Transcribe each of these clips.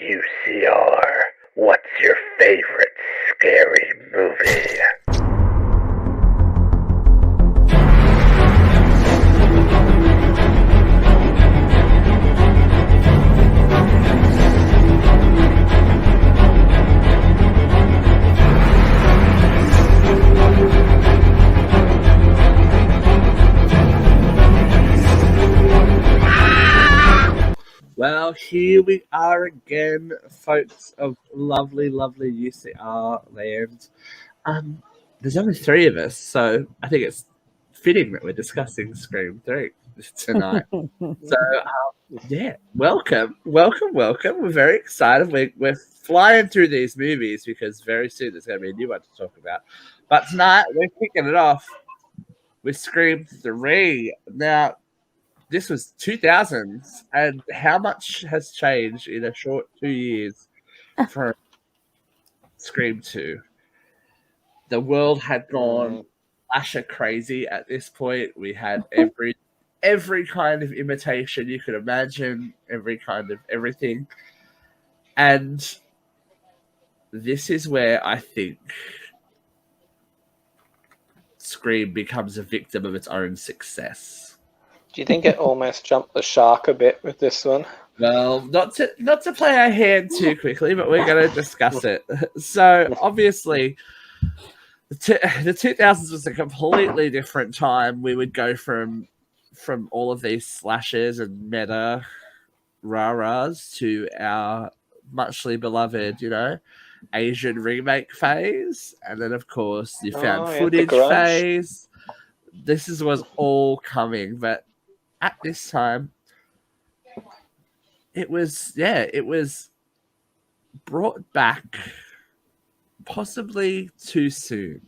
WCR. What's your favorite scary movie? Well, here we are again, folks of lovely, lovely UCR land. There's only three of us, so I think it's fitting that we're discussing Scream 3 tonight. So, yeah, welcome. We're very excited. We're flying through these movies because very soon there's going to be a new one to talk about. But tonight, we're kicking it off with Scream 3. Now, this was 2000s, and how much has changed in a short 2 years from Scream 2? The world had gone slasher crazy at this point. We had every kind of imitation you could imagine, every kind of everything. And this is where I think Scream becomes a victim of its own success. Do you think it almost jumped the shark a bit with this one? Well, not to play our hand too quickly, but we're going to discuss it. So, obviously, the 2000s was a completely different time. We would go from all of these slashes and meta rah-rahs to our muchly beloved, Asian remake phase. And then, of course, you found footage phase. This was all coming, but at this time, it was brought back possibly too soon.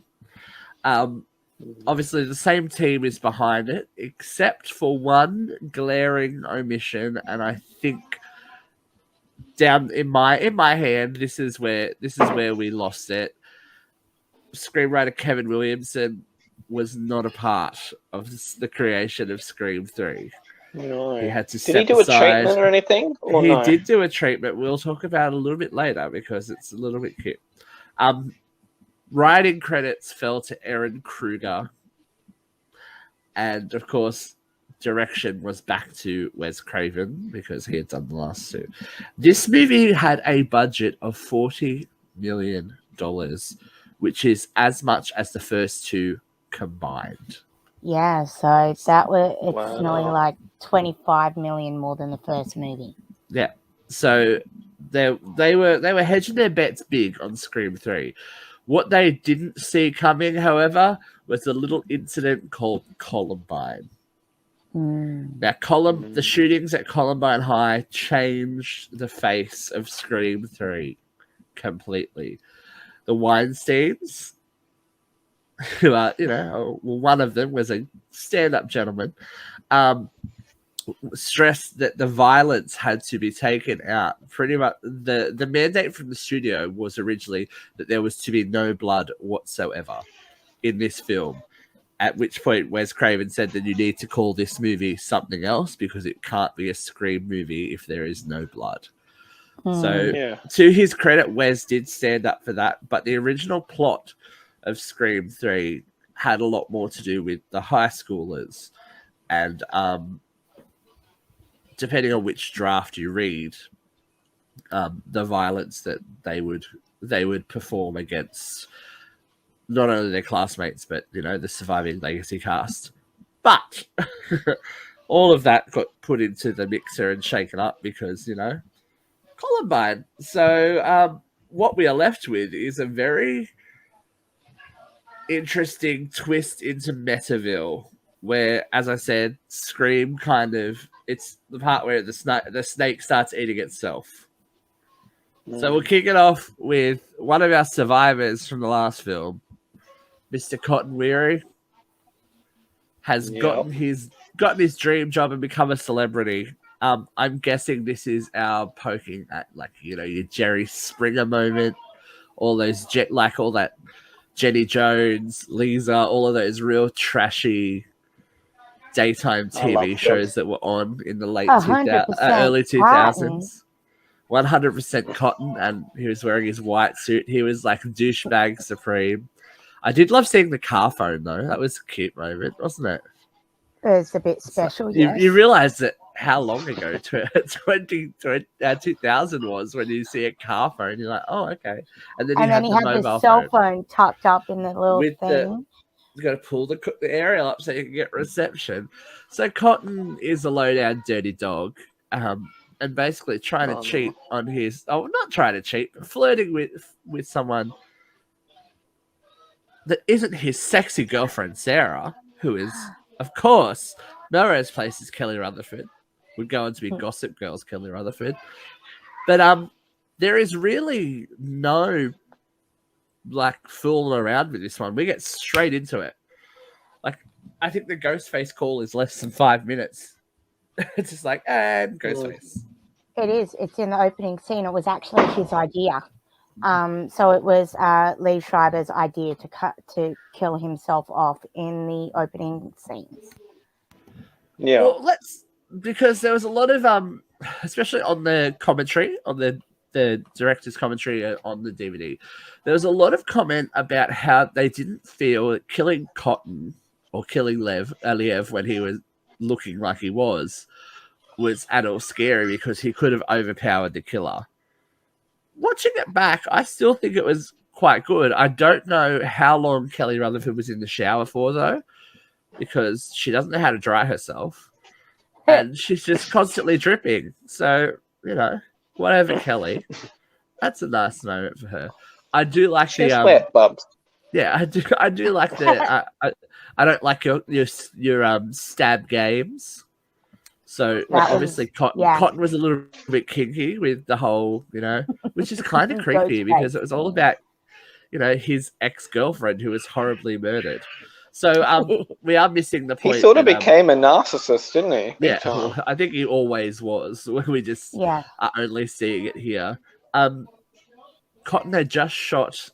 Obviously, the same team is behind it, except for one glaring omission, and I think down in my hand, this is where we lost it. Screenwriter Kevin Williamson was not a part of the creation of Scream 3. No. He had to Did he do a treatment or anything? He did do a treatment. We'll talk about it a little bit later because it's a little bit cute. Writing credits fell to Aaron Kruger. And, of course, direction was back to Wes Craven because he had done the last two. This movie had a budget of $40 million, which is as much as the first two combined. Yeah, so it's nearly like 25 million more than the first movie. Yeah, so they were hedging their bets big on Scream 3. What they didn't see coming, however, was a little incident called Columbine. Now, the shootings at Columbine High changed the face of Scream 3 completely. The Weinsteins, who are, one of them was a stand-up gentleman, stressed that the violence had to be taken out. Pretty much, the mandate from the studio was originally that there was to be no blood whatsoever in this film. At which point, Wes Craven said that you need to call this movie something else because it can't be a Scream movie if there is no blood. So, to his credit, Wes did stand up for that, but the original plot of Scream 3 had a lot more to do with the high schoolers, and depending on which draft you read, the violence that they would perform against not only their classmates but the surviving legacy cast. But all of that got put into the mixer and shaken up because Columbine. So what we are left with is a very interesting twist into Metaville, where, as I said, Scream it's the part where the snake starts eating itself. So we'll kick it off with one of our survivors from the last film, Mr. Cotton Weary, has gotten his dream job and become a celebrity. I'm guessing this is our poking at your Jerry Springer moment, all that Jenny Jones, Lisa, all of those real trashy daytime TV shows that were on in the early 2000s. 100% cotton, and he was wearing his white suit. He was like douchebag supreme. I did love seeing the car phone though. That was a cute moment, wasn't it? It was a bit special, You, yes. you realize that how long ago 2000 was when you see a car phone. You're like, oh, okay. And then And then he had the the cell phone tucked up in the little with thing. You got to pull the aerial up so you can get reception. So Cotton is a low down dirty dog, and basically trying to cheat on his. Oh, not trying to cheat, but flirting with someone that isn't his sexy girlfriend Sarah, who is, of course, Melrose Place's Kelly Rutherford. Would go on to be Gossip Girl's Kelly Rutherford, but there is really no like fooling around with this one. We get straight into it. Like, I think the Ghostface call is less than 5 minutes. It's just like, and Ghostface. It is. It's in the opening scene. It was actually his idea. So it was Lee Schreiber's idea to kill himself off in the opening scenes. Yeah. Well, because there was a lot of especially on the commentary, on the director's commentary on the DVD, there was a lot of comment about how they didn't feel that killing Cotton or killing Liev when he was looking like he was at all scary because he could have overpowered the killer. Watching it back, I still think it was quite good. I don't know how long Kelly Rutherford was in the shower for, though, because she doesn't know how to dry herself. And she's just constantly dripping. So, whatever, Kelly. That's a nice moment for her. I do like she's wet, Bubs. Yeah, I do like the. I don't like your stab games. So obviously, Cotton was a little bit kinky with the whole, which is kind of creepy because it was all about, his ex-girlfriend who was horribly murdered. So we are missing the point. He sort of became a narcissist, didn't he? Yeah, well, I think he always was. We just are only seeing it here. Cotton had just shot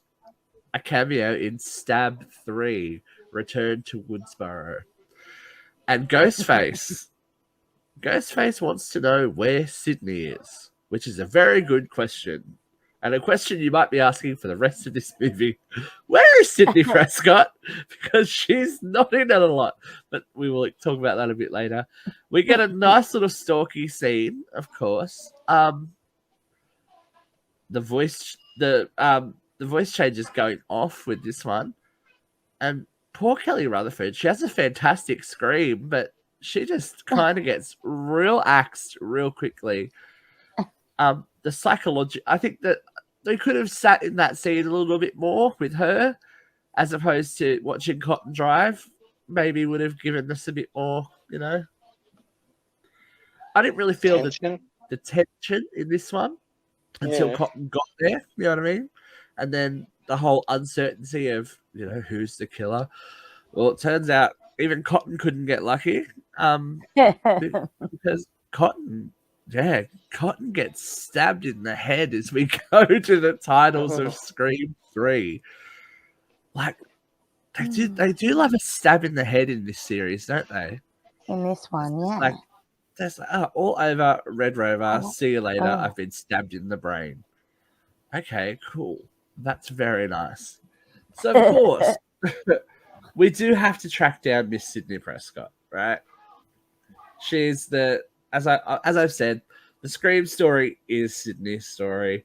a cameo in Stab 3, Return to Woodsboro. And Ghostface wants to know where Sydney is, which is a very good question. And a question you might be asking for the rest of this movie. Where is Sydney Prescott? Because she's not in it a lot. But we will talk about that a bit later. We get a nice little stalky scene, of course. The voice change is going off with this one. And poor Kelly Rutherford, she has a fantastic scream, but she just kind of gets real axed real quickly. The psychology, I think that they could have sat in that scene a little bit more with her as opposed to watching Cotton drive. Maybe would have given us a bit more, I didn't really feel the tension in this one until Cotton got there, you know what I mean? And then the whole uncertainty of, who's the killer. Well, it turns out even Cotton couldn't get lucky because Cotton gets stabbed in the head as we go to the titles of Scream 3. Like, they do love a stab in the head in this series, don't they? In this one, yeah. Like, that's all over Red Rover. See you later. I've been stabbed in the brain. Okay, cool. That's very nice. So, of course, we do have to track down Miss Sydney Prescott, right? She's as I've said, the Scream story is Sydney's story,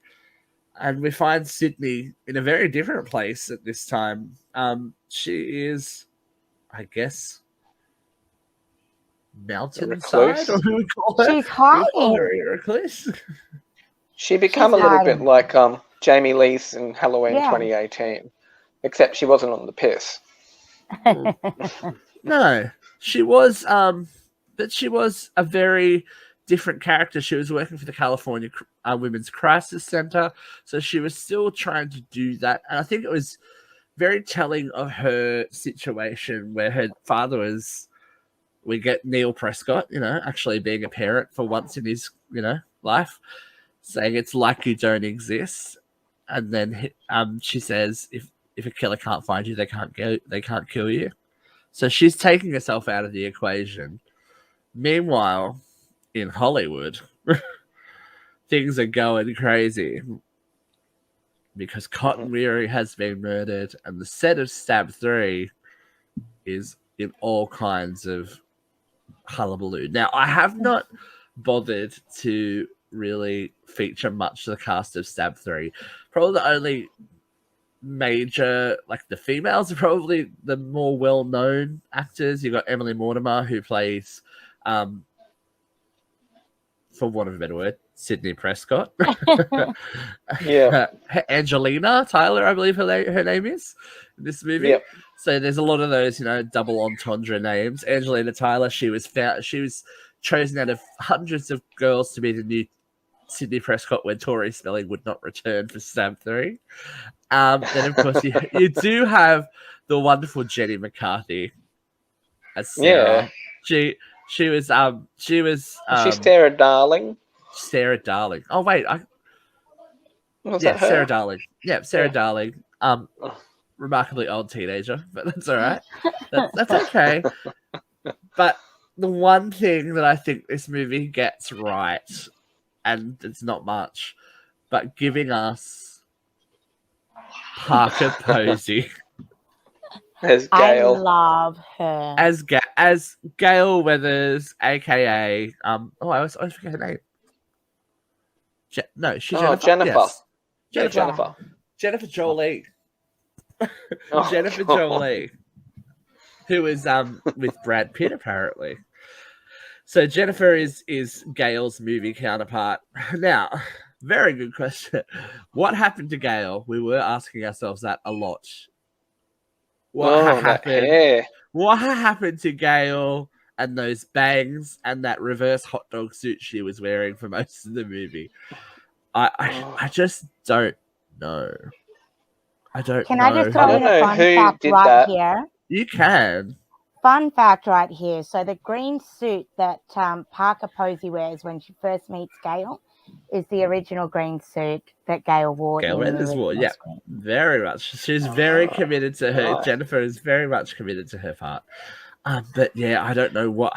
and we find Sydney in a very different place at this time. She is, I guess, mountainside, or who we call her? She's hiding. Recluse. She became a little bit like Jamie Lee's in Halloween 2018, except she wasn't on the piss. No, she was, but she was a very different character. She was working for the California Women's Crisis Center, so she was still trying to do that. And I think it was very telling of her situation where her father was, we get Neil Prescott, actually being a parent for once in his, life, saying it's like you don't exist. And then she says, if a killer can't find you, they can't kill you. So she's taking herself out of the equation. Meanwhile, in Hollywood, things are going crazy because Cotton Weary has been murdered, and the set of Stab 3 is in all kinds of hullabaloo. Now, I have not bothered to really feature much of the cast of Stab 3. Probably the only major, like the females are probably the more well-known actors. You've got Emily Mortimer, who plays, for want of a better word, Sydney Prescott. Yeah. Angelina Tyler, I believe her name is in this movie. Yep. So there's a lot of those, double entendre names. Angelina Tyler, she was chosen out of hundreds of girls to be the new Sydney Prescott when Tori Spelling would not return for Stab 3. Then of course you do have the wonderful Jenny McCarthy as Sarah. Yeah. She was She's Sarah Darling. Sarah Darling. Oh wait, Was that her? Sarah Darling. Yeah, Sarah Darling. Remarkably old teenager, but that's all right. That's okay. But the one thing that I think this movie gets right, and it's not much, but giving us Parker Posey as Gail. I love her as Gail Weathers, aka I always forget her name. She's Jennifer. Yes. Jennifer. Jennifer Jolie. Oh, Jennifer God. Jolie, who is with Brad Pitt apparently. So Jennifer is Gail's movie counterpart. Now, very good question. What happened to Gail? We were asking ourselves that a lot. What happened to Gail and those bangs and that reverse hot dog suit she was wearing for most of the movie? I just don't know. I don't know. Can I just throw in a fun fact right here? You can. Fun fact right here. So the green suit that Parker Posey wears when she first meets Gail is the original green suit that Gail wore. Gail Weathers wore, yeah. Very much. She's very committed to her. Nice. Jennifer is very much committed to her part. But yeah, I don't know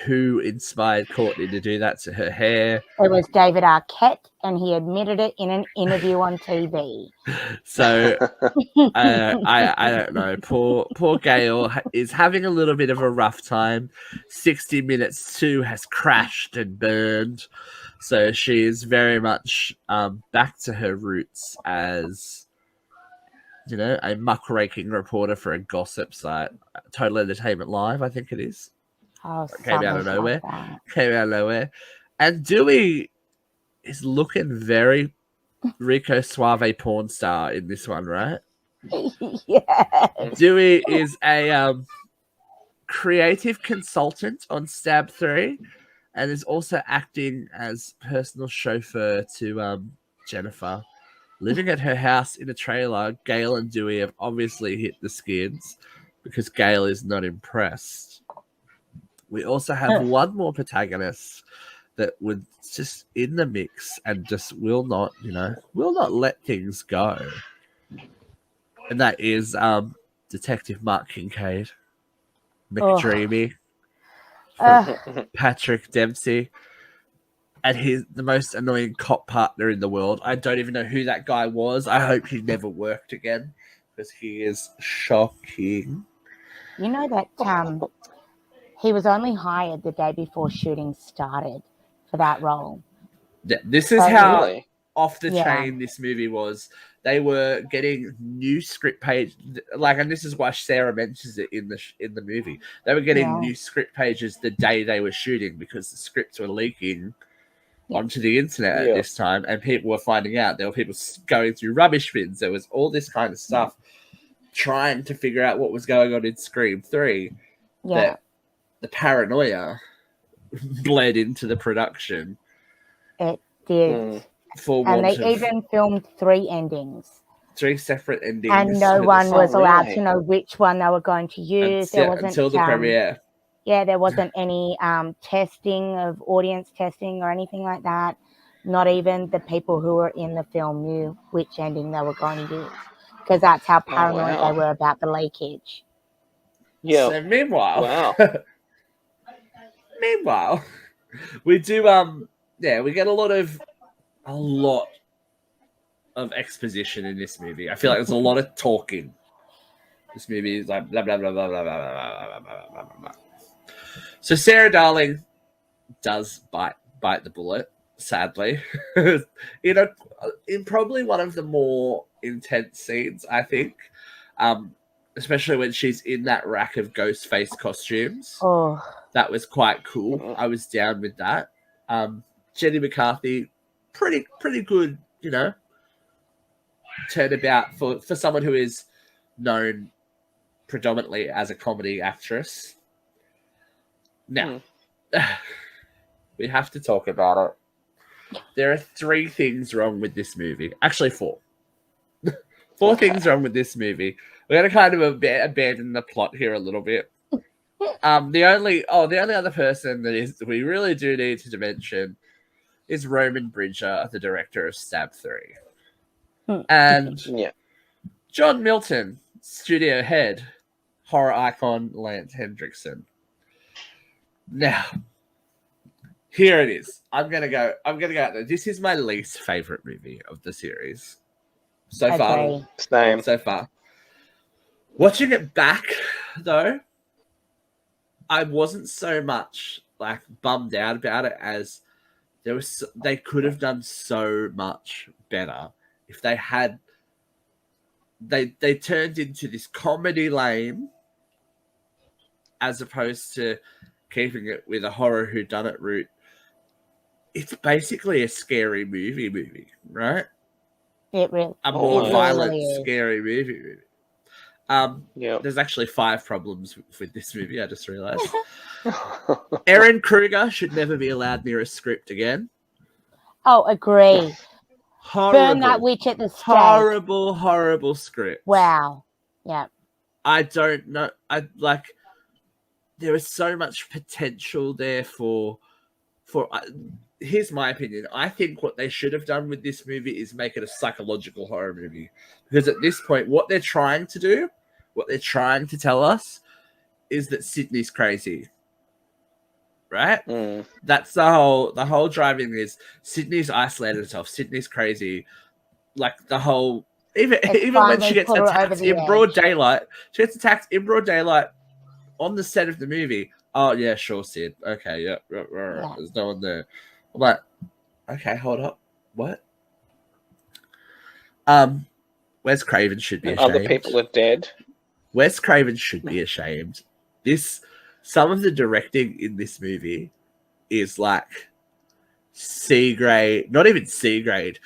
who inspired Courtney to do that to her hair. It was David Arquette, and he admitted it in an interview on TV. So I don't know. Poor Gail is having a little bit of a rough time. 60 Minutes 2 has crashed and burned. So she is very much back to her roots as, a muckraking reporter for a gossip site. Total Entertainment Live, I think it is. Oh, Came out of nowhere. And Dewey is looking very Rico Suave porn star in this one, right? Yeah. Dewey is a creative consultant on Stab 3 and is also acting as personal chauffeur to Jennifer. Living at her house in a trailer, Gail and Dewey have obviously hit the skids because Gail is not impressed. We also have one more protagonist that would just in the mix and just will not let things go. And that is Detective Mark Kincaid, McDreamy, Patrick Dempsey. And he's the most annoying cop partner in the world. I don't even know who that guy was. I hope he never worked again because he is shocking. You know that he was only hired the day before shooting started for that role. Yeah, this is how off the chain this movie was. They were getting new script pages, and this is why Sarah mentions it in the movie. They were getting new script pages the day they were shooting because the scripts were leaking onto the internet at this time, and people were finding out. There were people going through rubbish bins. There was all this kind of stuff, trying to figure out what was going on in Scream 3. Yeah, that the paranoia bled into the production. It did, and they even filmed 3 endings. 3 separate endings, and no one was allowed to know which one they were going to use. Until the premiere. Yeah, there wasn't any testing of audience testing or anything like that. Not even the people who were in the film knew which ending they were going to use because that's how paranoid they were about the leakage. Yeah. So meanwhile, we do we get a lot of a lot of exposition in this movie. I feel like there's a lot of talking. This movie is like blah blah blah blah blah blah blah blah blah blah blah. So Sarah Darling does bite the bullet, sadly. In probably one of the more intense scenes, I think. Especially when she's in that rack of ghost face costumes. Oh, that was quite cool. I was down with that. Jenny McCarthy, pretty good, turnabout for someone who is known predominantly as a comedy actress. Now, we have to talk about it. There are 3 things wrong with this movie. Actually, 4. 4 things wrong with this movie. We're going to kind of abandon the plot here a little bit. The only other person that we really do need to mention is Roman Bridger, the director of Stab 3. And John Milton, studio head, horror icon Lance Hendrickson. Now, here it is. I'm gonna go out there. This is my least favorite movie of the series so far. Same. So far. Watching it back, though, I wasn't so much like bummed out about it as they could have done so much better if they had. They turned into this comedy lane as opposed to keeping it with a horror whodunit route. It's basically a scary movie, right? It really, a more violent, really scary movie. There's actually 5 problems with this movie, I just realized. Erin Kruger should never be allowed near a script again. Oh, agree. Horrible. Burn that witch at the stake. Horrible script. Wow. Yeah. I don't know. There was so much potential there for here's my opinion. I think what they should have done with this movie is make it a psychological horror movie. Because at this point, what they're trying to tell us is that Sydney's crazy. Right? That's the whole driving is Sydney's isolated herself. Sydney's crazy. Like the whole even when she gets attacked in broad daylight. She gets attacked in broad daylight on the set of the movie. Oh yeah, sure, Sid. Okay, yeah. There's no one there. I'm like, okay, hold up. What? Wes Craven should be ashamed. Other people are dead. Wes Craven should be ashamed. Some of the directing in this movie is like C grade, not even C grade.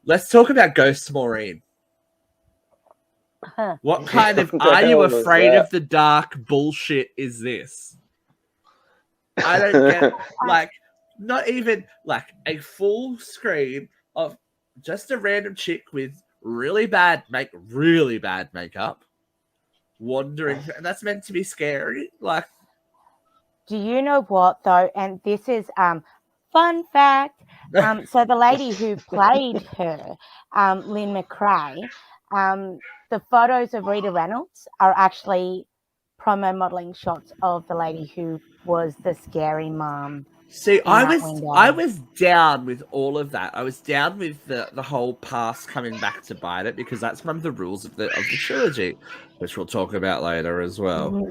Let's talk about Ghost Maureen. What kind of are you afraid of the dark bullshit is this? I don't get not even like a full screen of just a random chick with really bad makeup wandering, and that's meant to be scary. Like, do you know what though? And this is fun fact. So the lady who played her, Lynn McRae, the photos of Rita Reynolds are actually promo modeling shots of the lady who was the scary mom. See, I was down with all of that. I was down with the whole past coming back to bite it because that's one of the rules of the trilogy, which we'll talk about later as well.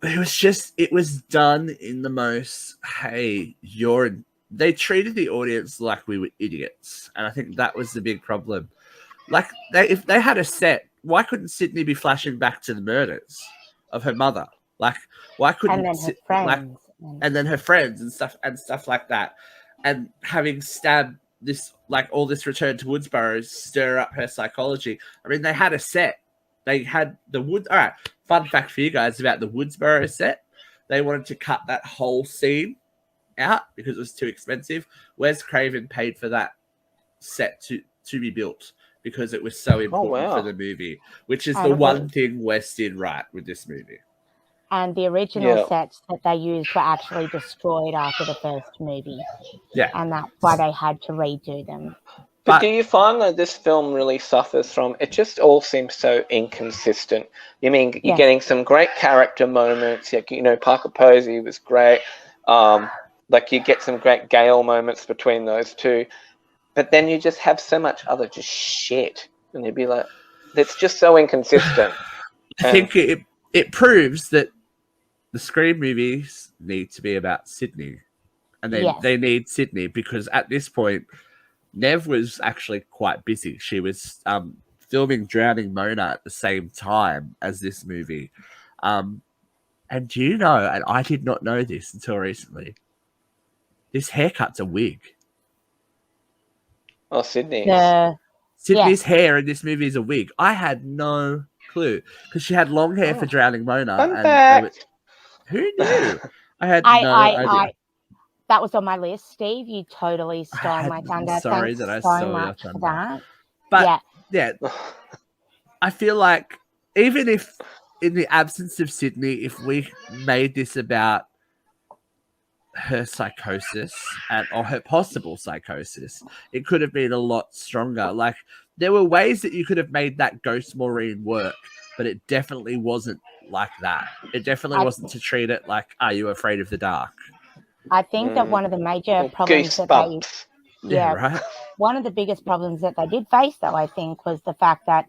But it was done in the most, they treated the audience like we were idiots. And I think that was the big problem. Like, if they had a set, why couldn't Sydney be flashing back to the murders of her mother? Like, why couldn't and then her friends and stuff like that, and having stabbed this, like all this return to Woodsboro stir up her psychology. I mean, they had a set. They had the All right, fun fact for you guys about the Woodsboro set. They wanted to cut that whole scene out because it was too expensive. Wes Craven paid for that set to be built because it was so important for the movie, which is the one thing Wes did right with this movie. And the original sets that they used were actually destroyed after the first movie. Yeah. And that's why they had to redo them. But do you find that this film really suffers from, it just all seems so inconsistent? You mean, you're getting some great character moments. You know, Parker Posey was great. Like, you get some great Gale moments between those two, but then you just have so much other just shit, and you'd be like, it's just so inconsistent. I think it proves that the Scream movies need to be about Sydney, and they need Sydney because at this point, Nev was actually quite busy. She was filming Drowning Mona at the same time as this movie. And do you know, and I did not know this until recently, this haircut's a wig. Oh, Sydney's. Sydney's hair in this movie is a wig. I had no clue because she had long hair for Drowning Mona. Fun fact. Who knew? I had no idea. That was on my list, Steve. You totally stole my thunder. Sorry Thanks that I so stole your much thunder. for that. But yeah, I feel like even if in the absence of Sydney, if we made this about her psychosis or her possible psychosis, it could have been a lot stronger. Like, there were ways that you could have made that Ghost Maureen work, but it definitely wasn't like that. It definitely wasn't to treat it like, are you afraid of the dark? I think that one of the major problems that one of the biggest problems that they did face, though, I think, was the fact that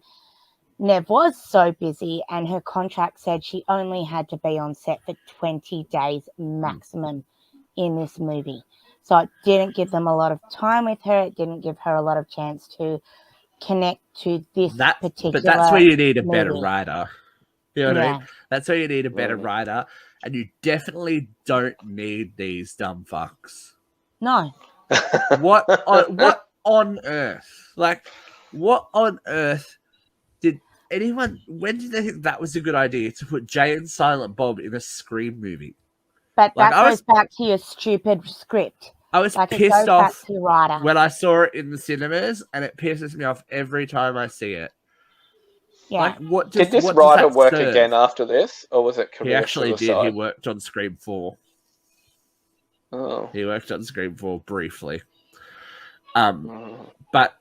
Nev was so busy and her contract said she only had to be on set for 20 days maximum in this movie. So it didn't give them a lot of time with her. It didn't give her a lot of chance to connect to this particular But that's where you need a movie. better writer. You know what I mean? That's where you need a better writer. And you definitely don't need these dumb fucks. No. What on earth? Like, what on earth when did they think that was a good idea to put Jay and Silent Bob in a Scream movie? But that goes back to your stupid script. I was pissed off when I saw it in the cinemas, and it pisses me off every time I see it. Yeah. Like, did this writer work again after this, or was it career He actually suicide? did. He worked on Scream 4. Oh. He worked on Scream 4 briefly. But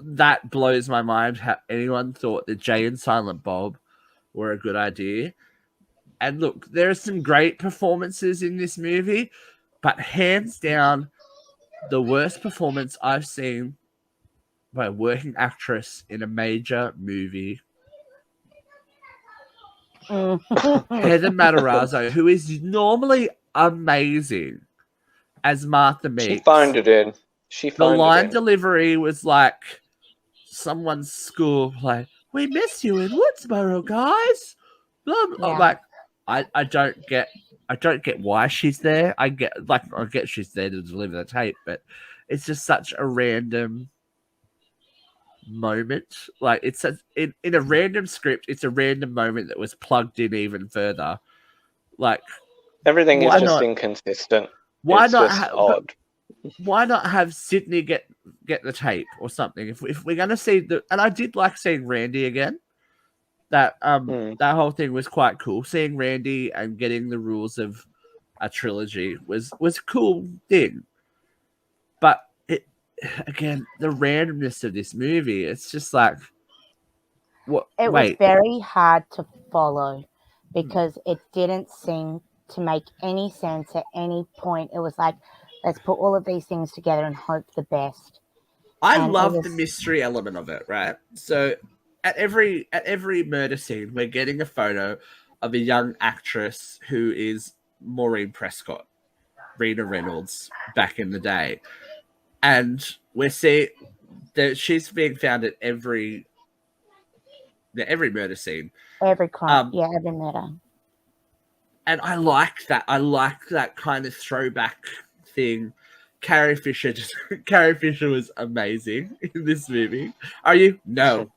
that blows my mind how anyone thought that Jay and Silent Bob were a good idea. And look, there are some great performances in this movie, but hands down, the worst performance I've seen by a working actress in a major movie. Heather Matarazzo, who is normally amazing as Martha Meeks. She phoned it in. The line delivery was like someone's school play. We miss you in Woodsboro, guys. Like, I don't get why she's there. I get she's there to deliver the tape, but it's just such a random moment. Like, it's in a random script, it's a random moment that was plugged in even further. Like, everything is just inconsistent. Why it's not just odd? Why not have Sydney get the tape or something? If we're gonna see and I did like seeing Randy again. That whole thing was quite cool. Seeing Randy and getting the rules of a trilogy was a cool thing. But again, the randomness of this movie, it's just like, what? It was very hard to follow because it didn't seem to make any sense at any point. It was like, let's put all of these things together and hope the best. I love the mystery element of it, right? So at every murder scene, we're getting a photo of a young actress who is Maureen Prescott, Rena Reynolds back in the day. And we're seeing that she's being found at every murder scene. Every crime, every murder. And I like that. I like that kind of throwback thing. Carrie Fisher was amazing in this movie. Are you? No.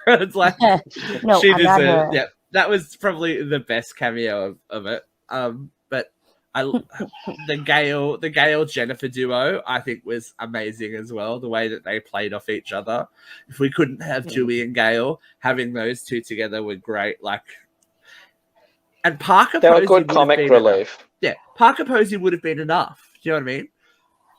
It's like no, she deserved. Yeah, that was probably the best cameo of it. But the Gale Jennifer duo, I think, was amazing as well. The way that they played off each other. If we couldn't have Dewey and Gale, having those two together were great. Like, and Parker they Posey were good comic relief. Yeah, Parker Posey would have been enough. Do you know what I mean?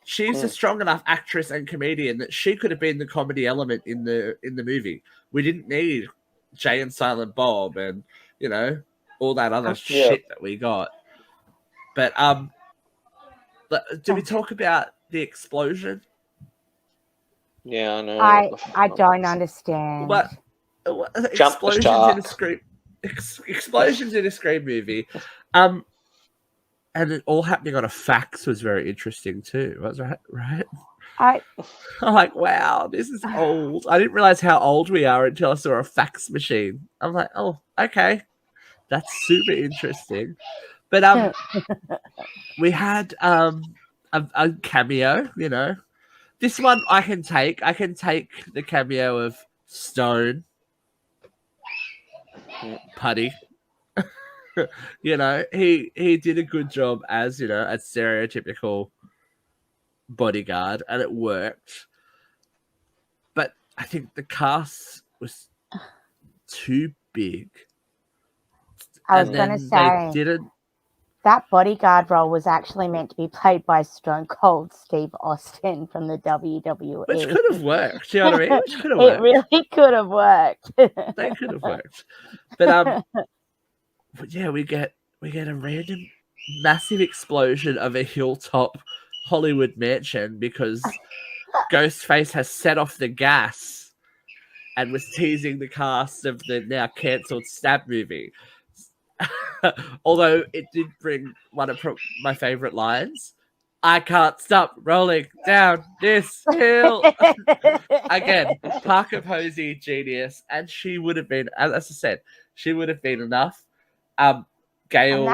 She's a strong enough actress and comedian that she could have been the comedy element in the movie. We didn't need Jay and Silent Bob and all that other shit that we got. But Do we talk about the explosion? Yeah, I know. I don't understand. What Jump the explosions in a shark. Scream? Explosions in a Scream movie, and it all happening on a fax was very interesting too. Was right? I I'm like, wow, this is old. I didn't realize how old we are until I saw a fax machine. I'm like, oh, okay, that's super interesting. But we had a cameo. You know, this one I can take. I can take the cameo of Stone, Putty. You know, he did a good job as, you know, a stereotypical bodyguard, and it worked. But I think the cast was too big. I was going to say that bodyguard role was actually meant to be played by Stone Cold Steve Austin from the WWE. Which could have worked, you know what I mean? Which could have worked. It really could have worked. They could have worked. But yeah, we get a random massive explosion of a hilltop Hollywood mansion because Ghostface has set off the gas and was teasing the cast of the now cancelled Stab movie. Although it did bring one of my favourite lines. I can't stop rolling down this hill. Again, Parker Posey, genius. And she would have been, as I said, she would have been enough. Gail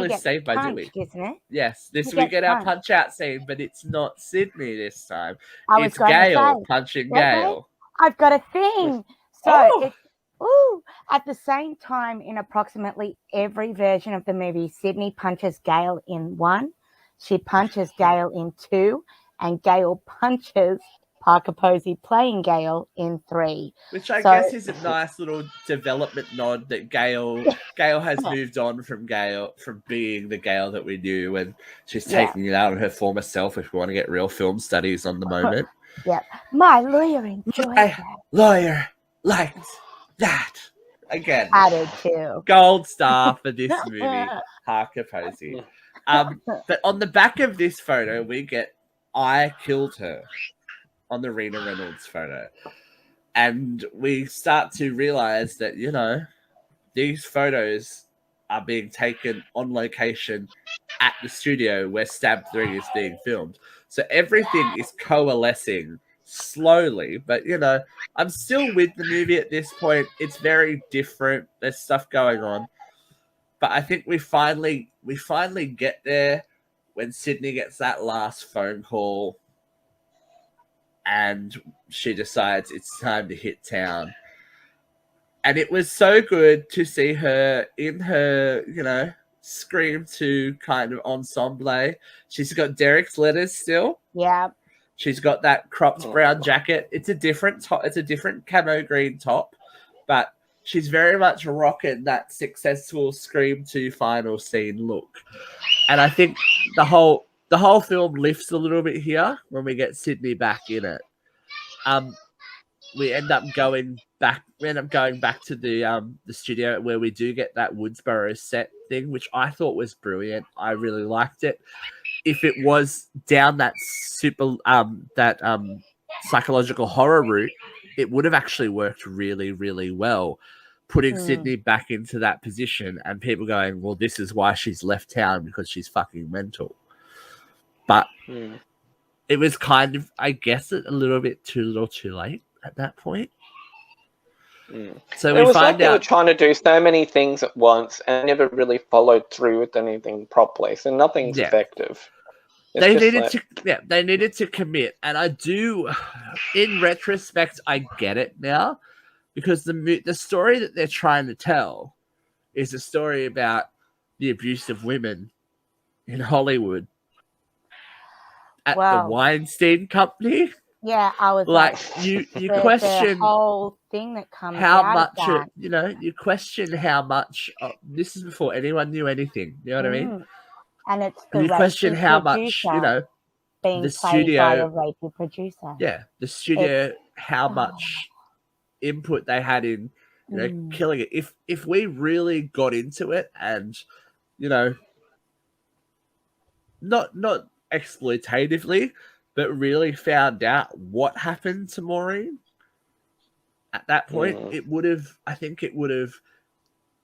is saved by Dewey. Isn't it? Yes, we get our punch out scene, but it's not Sydney this time. It's Gail punching Gail. I've got a thing. So at the same time, in approximately every version of the movie, Sydney punches Gail in 1, she punches Gail in 2, and Gail punches Parker Posey playing Gail in 3. Which I guess is a nice little development nod that Gail has moved on from being the Gail that we knew, and she's taking it out on her former self if we want to get real film studies on the moment. Yeah. My lawyer enjoyed that. Lawyer liked that. Again. Added to. Gold star for this movie, Parker Posey. But on the back of this photo, we get I killed her on the Rena Reynolds photo. And we start to realize that, you know, these photos are being taken on location at the studio where Stab 3 is being filmed. So everything is coalescing slowly, but, you know, I'm still with the movie at this point. It's very different. There's stuff going on. But I think we finally get there when Sydney gets that last phone call and she decides it's time to hit town. And it was so good to see her in her, you know, Scream 2 kind of ensemble. She's got Derek's letters still. Yeah. She's got that cropped brown jacket. It's a different top. It's a different camo green top, but she's very much rocking that successful Scream 2 final scene look. And I think the whole film lifts a little bit here when we get Sydney back in it. We end up going back to the studio where we do get that Woodsboro set thing, which I thought was brilliant. I really liked it. If it was down that psychological horror route, it would have actually worked really, really well. Putting Sydney back into that position and people going, well, this is why she's left town, because she's fucking mental. But it was kind of, I guess, a little bit too late at that point. So it was like they were trying to do so many things at once and never really followed through with anything properly. So nothing's effective. They needed to commit, and I do. In retrospect, I get it now, because the story that they're trying to tell is a story about the abuse of women in Hollywood at the Weinstein Company. Yeah, I was like you question the whole thing that comes how out much of that. you question how much. This is before anyone knew anything. You know what I mean? And it's you question how much being the played studio by a rapey producer. Yeah, the studio how much input they had in killing it. If we really got into it and not exploitatively, but really found out what happened to Maureen at that point, I think it would have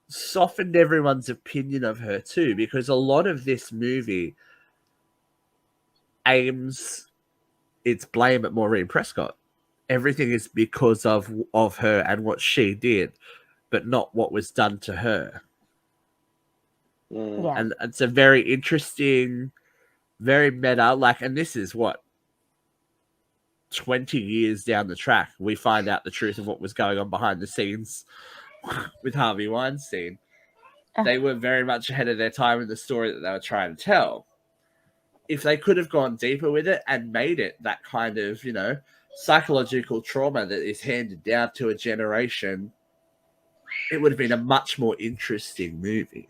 softened everyone's opinion of her too, because a lot of this movie aims its blame at Maureen Prescott. Everything is because of her and what she did, but not what was done to her. Yeah. And it's a very interesting, very meta, and this is what 20 years down the track, we find out the truth of what was going on behind the scenes with Harvey Weinstein. They were very much ahead of their time in the story that they were trying to tell. If they could have gone deeper with it and made it that kind of, psychological trauma that is handed down to a generation, it would have been a much more interesting movie.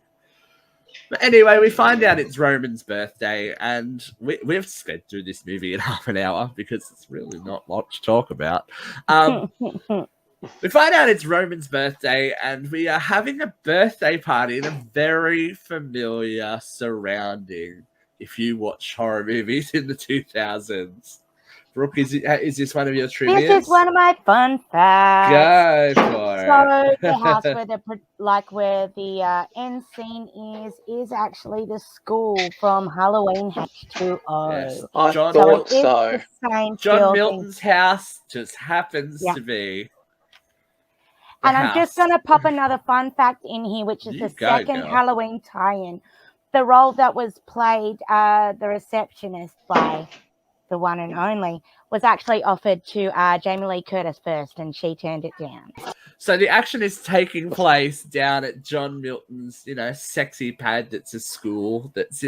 But anyway, we find out it's Roman's birthday, and we've sped through this movie in half an hour because it's really not much to talk about. We find out it's Roman's birthday, and we are having a birthday party in a very familiar surrounding if you watch horror movies in the 2000s. Brooke, is this one of your trivia? This is one of my fun facts. Go for it. So the house where the end scene is actually the school from Halloween H2O. Yes. I John thought It's so. the same John building. Milton's house just happens to be. And I'm just going to pop another fun fact in here, which is the second girl. Halloween tie-in. The role that was played, the receptionist by the one and only, was actually offered to Jamie Lee Curtis first, and she turned it down. So the action is taking place down at John Milton's, sexy pad that's a school, that's,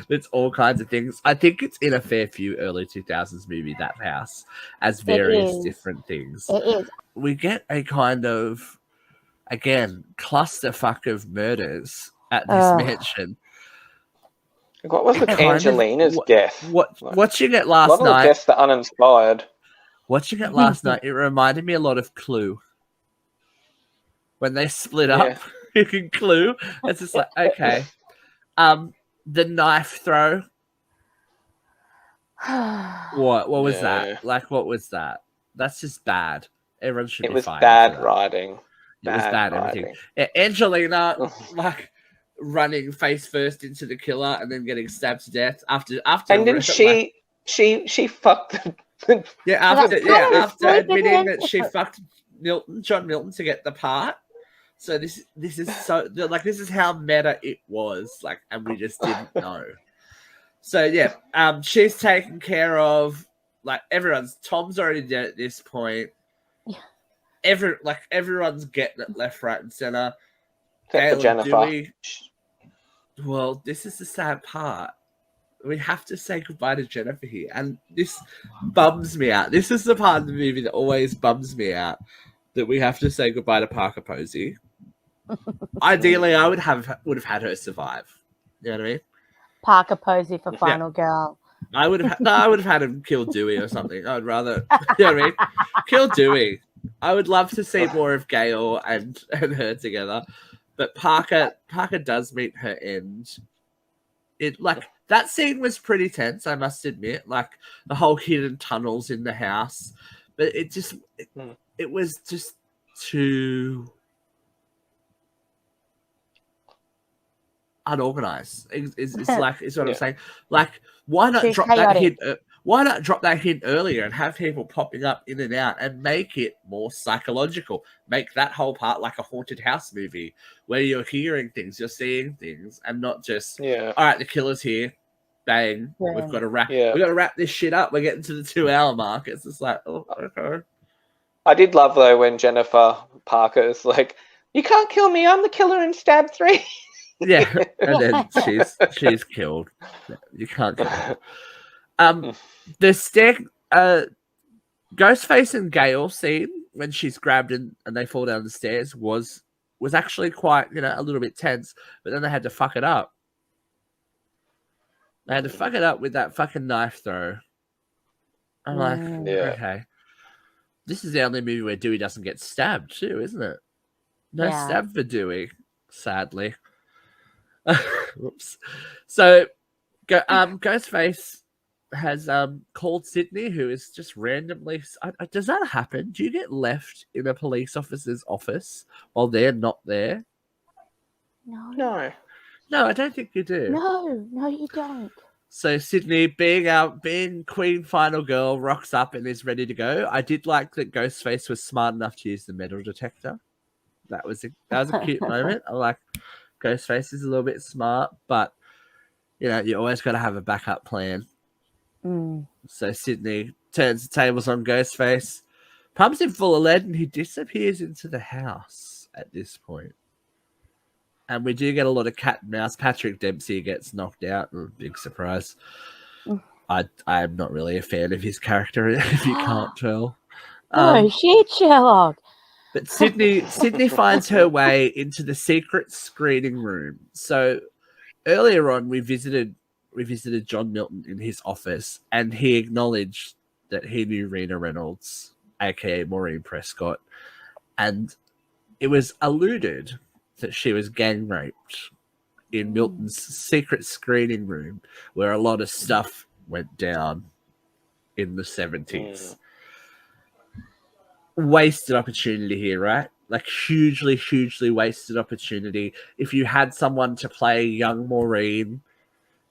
that's all kinds of things. I think it's in a fair few early 2000s movie, that house, as various different things. It is. We get a kind of, again, clusterfuck of murders at this mansion. What was with Angelina's death? Watching it A last lot of night. the deaths that uninspired. Watching it last night, it reminded me a lot of Clue. When they split up in Clue, it's just like, okay. The knife throw. What was that? What was that? That's just bad. Everyone should be fired. It was bad writing. It was bad everything. Yeah, Angelina, running face first into the killer and then getting stabbed to death after. And then she fucked. After admitting that she fucked John Milton to get the part. So this is so this is how meta it was, and we just didn't know. So she's taken care of. Tom's already dead at this point. Everyone's getting it left, right, and center. Except for Jennifer. Dewey, well, this is the sad part. We have to say goodbye to Jennifer here, and this bums me out. This is the part of the movie that always bums me out, that we have to say goodbye to Parker Posey. Ideally, I would have had her survive. You know what I mean? Parker Posey for Final Girl. I would have had him kill Dewey or something. I'd rather, you know what I mean? Kill Dewey. I would love to see more of Gail and her together, but Parker does meet her end. That scene was pretty tense, I must admit. The whole hidden tunnels in the house, but it was just too unorganized. It's what I'm saying. Why not drop that hint? Why not drop that hint earlier and have people popping up in and out and make it more psychological? Make that whole part like a haunted house movie where you're hearing things, you're seeing things, and not just all right, the killer's here, bang. Yeah. We've got to wrap. We've got to wrap this shit up. We're getting to the 2-hour mark. It's just okay. I did love though when Jennifer Parker is like, "You can't kill me. I'm the killer in Stab 3." Yeah, and then she's killed. You can't kill her. The Ghostface and Gale scene when she's grabbed and they fall down the stairs was actually quite a little bit tense, but then they had to fuck it up. They had to fuck it up with that fucking knife throw. I'm like, okay, this is the only movie where Dewey doesn't get stabbed too, isn't it? No stab for Dewey, sadly. Whoops. So, Ghostface has called Sydney, who is just randomly. Does that happen? Do you get left in a police officer's office while they're not there? No. No, I don't think you do. No, you don't. So Sydney, being Queen Final Girl, rocks up and is ready to go. I did like that Ghostface was smart enough to use the metal detector. That was a cute moment. I like Ghostface is a little bit smart, but you always got to have a backup plan. So Sydney turns the tables on Ghostface, pumps him full of lead, and he disappears into the house at this point. And we do get a lot of cat and mouse. Patrick Dempsey gets knocked out. Big surprise. I'm not really a fan of his character, if you can't tell. Oh, shit, Sherlock. But Sydney finds her way into the secret screening room. So earlier on, we visited John Milton in his office, and he acknowledged that he knew Rena Reynolds, aka Maureen Prescott, and it was alluded that she was gang raped in Milton's secret screening room, where a lot of stuff went down in the 70s. Wasted opportunity here, right? Like hugely, hugely wasted opportunity. If you had someone to play young Maureen,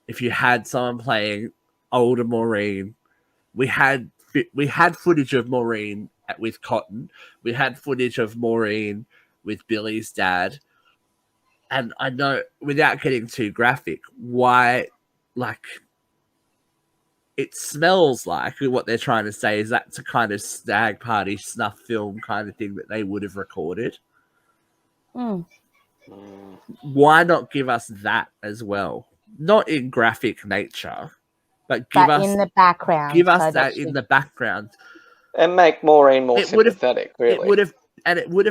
if you had someone playing older Maureen, we had footage of Maureen with Cotton. We had footage of Maureen with Billy's dad. And I know, without getting too graphic, why, like, it smells like what they're trying to say is that's a kind of stag party snuff film kind of thing that they would have recorded. Why not give us that as well? Not in graphic nature, but give us in the background. Give us that in the background, and make Maureen more sympathetic. Really, it would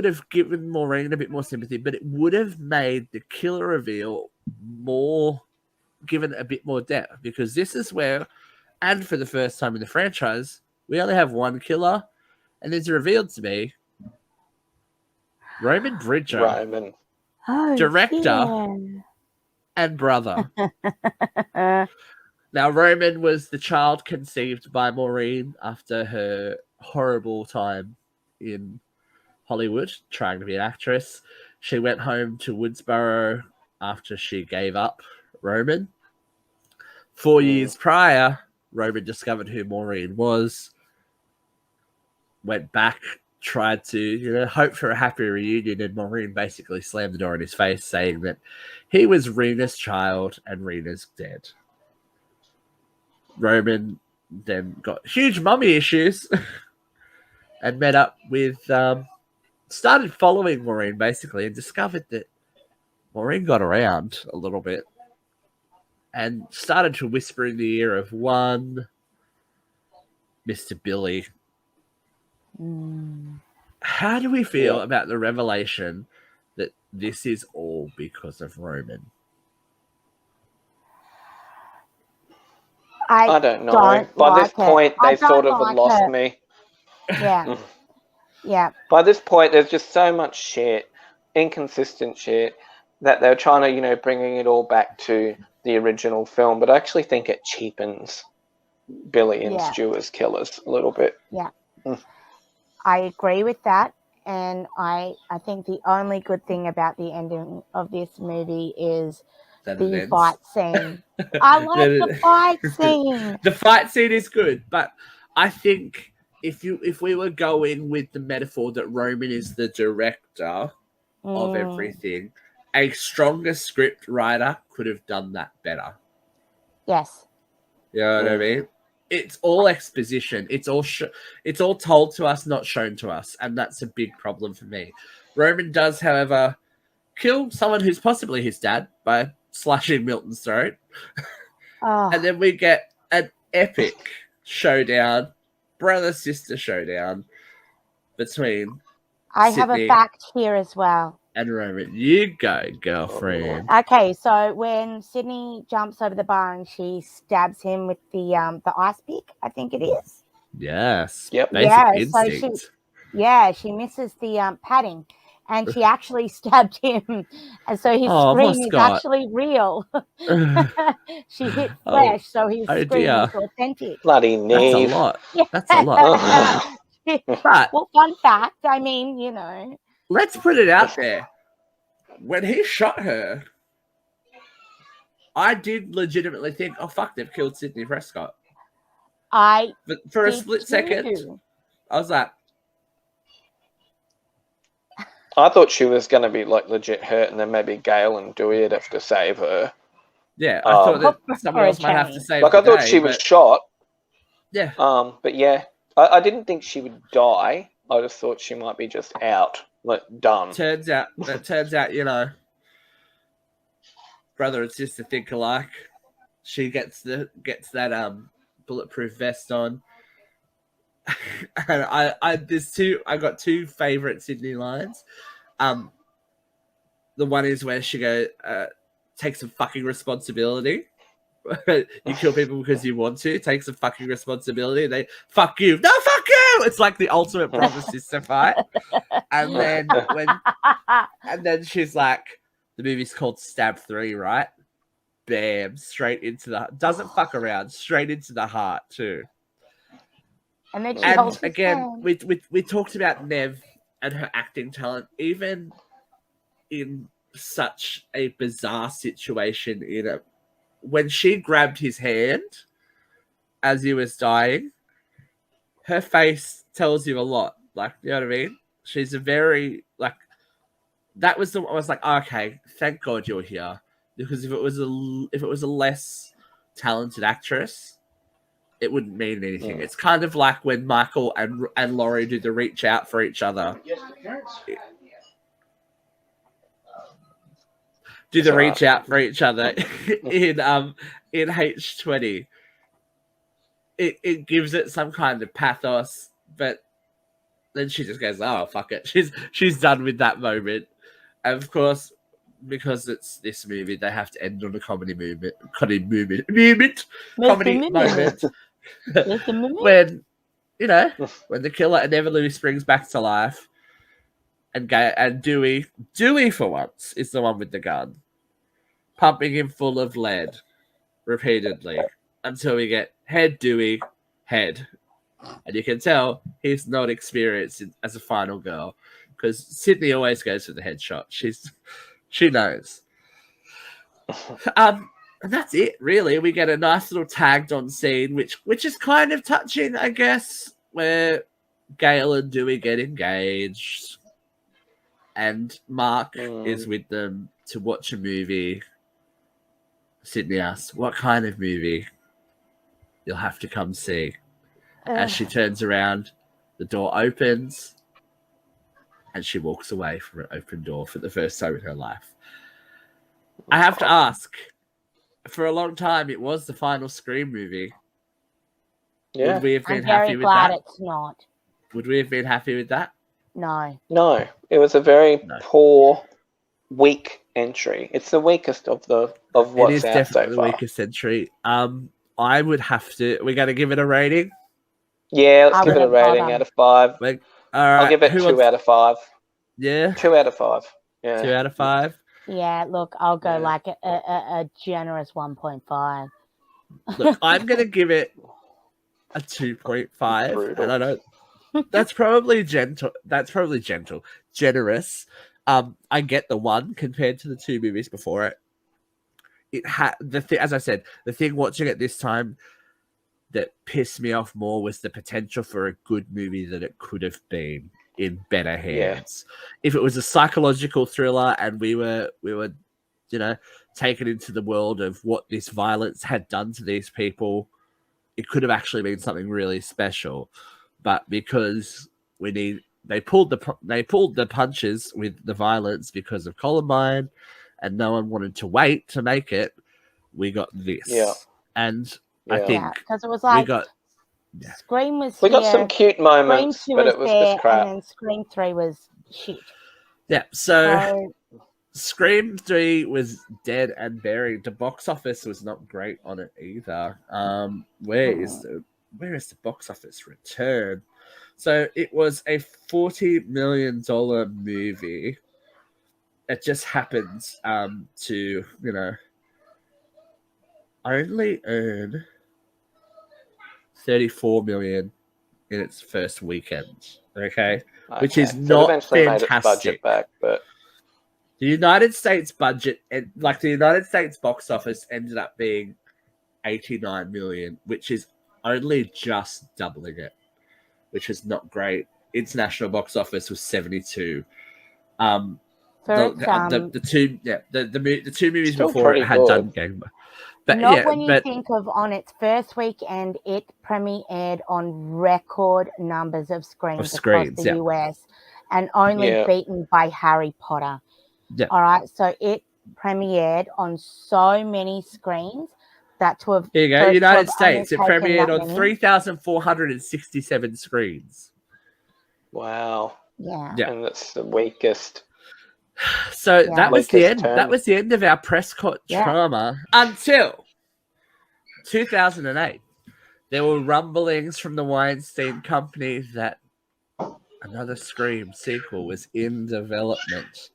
have given Maureen a bit more sympathy, but it would have made the killer reveal more, given a bit more depth, because this is where, and for the first time in the franchise, we only have one killer, and it's revealed to be Roman Bridger, director and brother. Now, Roman was the child conceived by Maureen after her horrible time in Hollywood, trying to be an actress. She went home to Woodsboro after she gave up Roman. 4 years prior, Roman discovered who Maureen was, went back, tried to hope for a happy reunion, and Maureen basically slammed the door in his face, saying that he was Rena's child and Rena's dead. Roman then got huge mummy issues and met up with, started following Maureen basically, and discovered that Maureen got around a little bit and started to whisper in the ear of one Mr. Billy. How do we feel about the revelation that this is all because of Roman? I don't know. By this point, they sort of had lost me. Yeah. Yeah. By this point, there's just so much shit, inconsistent shit, that they're trying to, bringing it all back to the original film. But I actually think it cheapens Billy and Stu as killers a little bit. Yeah. I agree with that. And I think the only good thing about the ending of this movie is the fight scene. I like the fight scene. The fight scene is good, but I think if we were going with the metaphor that Roman is the director of everything, a stronger script writer could have done that better. Yes. You know what I mean? It's all exposition. It's all told to us, not shown to us, and that's a big problem for me. Roman does, however, kill someone who's possibly his dad by slashing Milton's throat. And then we get an epic showdown, brother-sister showdown between I have a fact here as well. And Roman. You go, girlfriend. Okay, so when Sydney jumps over the bar and she stabs him with the ice pick, I think it is. Yes. Yep. Basic instinct. So she misses the padding. and she actually stabbed him, and so his Oh, scream poor is Scott. actually real. She hit Oh, flesh, so his oh scream dear. is authentic. Bloody That's a Neve. lot. Yeah. That's a lot. But Well, fun fact, I mean, you know. let's put it out there. When he shot her, I did legitimately think, oh, fuck, they've killed Sydney Prescott. I But for a did split second, too. I was like, I thought she was going to be like legit hurt, and then maybe Gail and Dewey would have to save her. yeah, I thought that For someone a else might have to change. save Like the I thought day, she was but shot. yeah. But yeah, I didn't think she would die. I just thought she might be just out, like done. Turns out, you know, brother and sister think alike. She gets that bulletproof vest on. And I got two favorite Sydney lines. The one is where she goes, take some fucking responsibility. You kill people because you want to. Take some fucking responsibility. They fuck you. No, fuck you. It's like the ultimate brother sister fight. And then she's like, the movie's called Stab 3, right? Bam, straight into the, doesn't fuck around, straight into the heart too. And then she And holds his again, hand. we talked about Nev and her acting talent, even in such a bizarre situation. When she grabbed his hand as he was dying, her face tells you a lot. Like, you know what I mean? She's a very, like, that was I was like, okay, thank God you're here, because if it was a less talented actress, it wouldn't mean anything. It's kind of like when Michael and Laurie do the reach out for each other. Do the reach out for each other in H20. It gives it some kind of pathos, but then she just goes, "Oh, fuck it." She's done with that moment. And of course, because it's this movie, they have to end on a comedy moment. When, you know, when the killer inevitably springs back to life, and Dewey for once is the one with the gun, pumping him full of lead repeatedly until we get head Dewey, head. And you can tell he's not experienced as a final girl, because Sydney always goes for the headshot. She knows. And that's it, really. We get a nice little tagged on scene, which is kind of touching, I guess, where Gail and Dewey get engaged, and Mark is with them to watch a movie. Sydney asks, "What kind of movie?" "You'll have to come see." As she turns around, the door opens, and she walks away from an open door for the first time in her life. I have to ask, for a long time, it was the final Scream movie. Yeah. Would we have been I'm very happy with glad that? It's not. Would we have been happy with that? No. No, it was a very poor, weak entry. It's the weakest of what's it is out definitely so far. the weakest entry. I would have to. We're going to give it a rating. Yeah, let's I give it a wouldn't rating bother. out of 5. All right, I'll give it 2 out of 5. Yeah, 2 out of 5. Yeah, 2 out of 5. Yeah, look, I'll go like a generous 1.5. Look, I'm going to give it a 2.5, Brutal. and I don't. That's probably gentle. Generous. I get the 1 compared to the 2 movies before it. It had as I said, the thing watching it this time that pissed me off more was the potential for a good movie that it could have been in better hands. If it was a psychological thriller and we were, you know, taken into the world of what this violence had done to these people, it could have actually been something really special. But because they pulled the punches with the violence because of Columbine, and no one wanted to wait to make it, we got this. Yeah. And I think because it was like we got Scream was We here, got some cute moments, Scream 2 but was it was there, just crap. and then Scream 3 was shit. Yeah, so Scream 3 was dead and buried. The box office was not great on it either. Where is the box office return? So it was a $40 million movie. It just happens to, only earn $34 million in its first weekend. Okay, which is So it not eventually made its budget fantastic. back, but The United States budget, the United States box office, ended up being $89 million, which is only just doubling it, which is not great. International box office was 72. The two movies Still before it pretty had good. done gangbusters. But Not when you think of on its first weekend, it premiered on record numbers of screens across the US and only beaten by Harry Potter. Yeah. All right. So it premiered on so many screens that to have. Here you go. United States. It premiered on 3,467 screens. Wow. Yeah. And that's the weakest. So that was the end. That was the end of our Prescott drama until 2008. There were rumblings from the Weinstein Company that another Scream sequel was in development.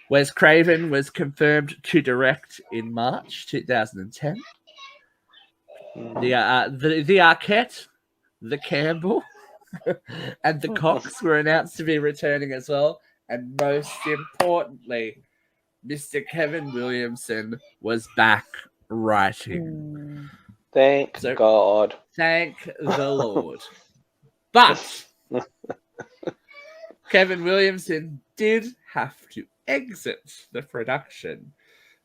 Wes Craven was confirmed to direct in March 2010. The Arquette, the Campbell, and the Cox were announced to be returning as well. And most importantly, Mr. Kevin Williamson was back writing. Thank God. Thank the Lord. But Kevin Williamson did have to exit the production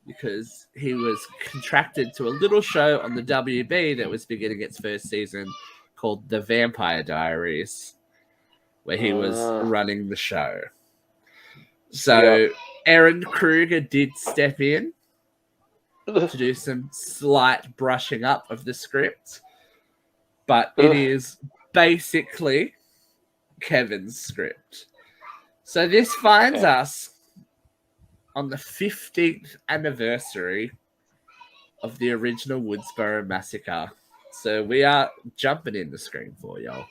because he was contracted to a little show on the WB that was beginning its first season called The Vampire Diaries, where he was running the show. So Aaron Kruger did step in to do some slight brushing up of the script, but it is basically Kevin's script. So this finds us on the 15th anniversary of the original Woodsboro massacre. So we are jumping in the screen for y'all.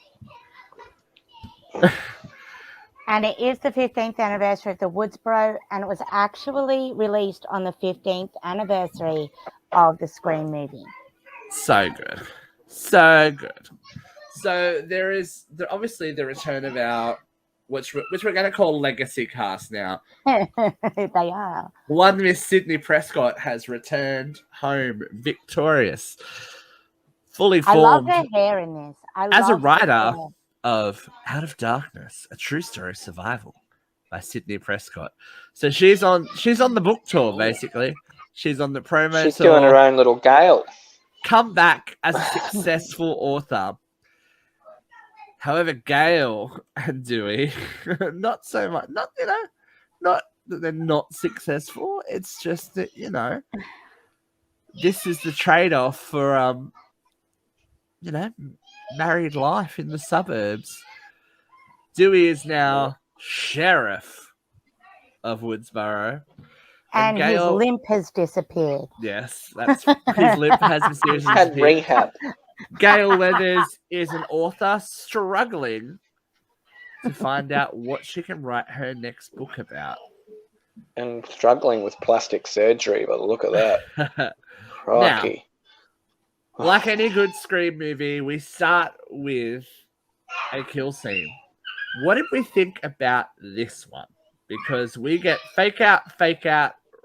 And it is the 15th anniversary of the Woodsboro, and it was actually released on the 15th anniversary of the Scream movie. So good. So good. So there is obviously the return of our, which we're going to call legacy cast now. They are. One Miss Sydney Prescott has returned home victorious, fully formed. I love her hair in this. As a writer of Out of Darkness, a true story of survival by Sydney Prescott. So she's on the book tour, basically. She's on the promo tour. She's doing her own little Gale. Come back as a successful author. However, Gail and Dewey, not so much. Not that they're not successful. It's just that, this is the trade-off for married life in the suburbs. Dewey is now sheriff of Woodsboro. And Gail, his limp has disappeared. Yes, his limp has mysteriously disappeared. Had rehab. Gail Weathers is an author struggling to find out what she can write her next book about. And struggling with plastic surgery, but look at that. Crikey. Now, like any good Scream movie, we start with a kill scene. What did we think about this one? Because we get fake out,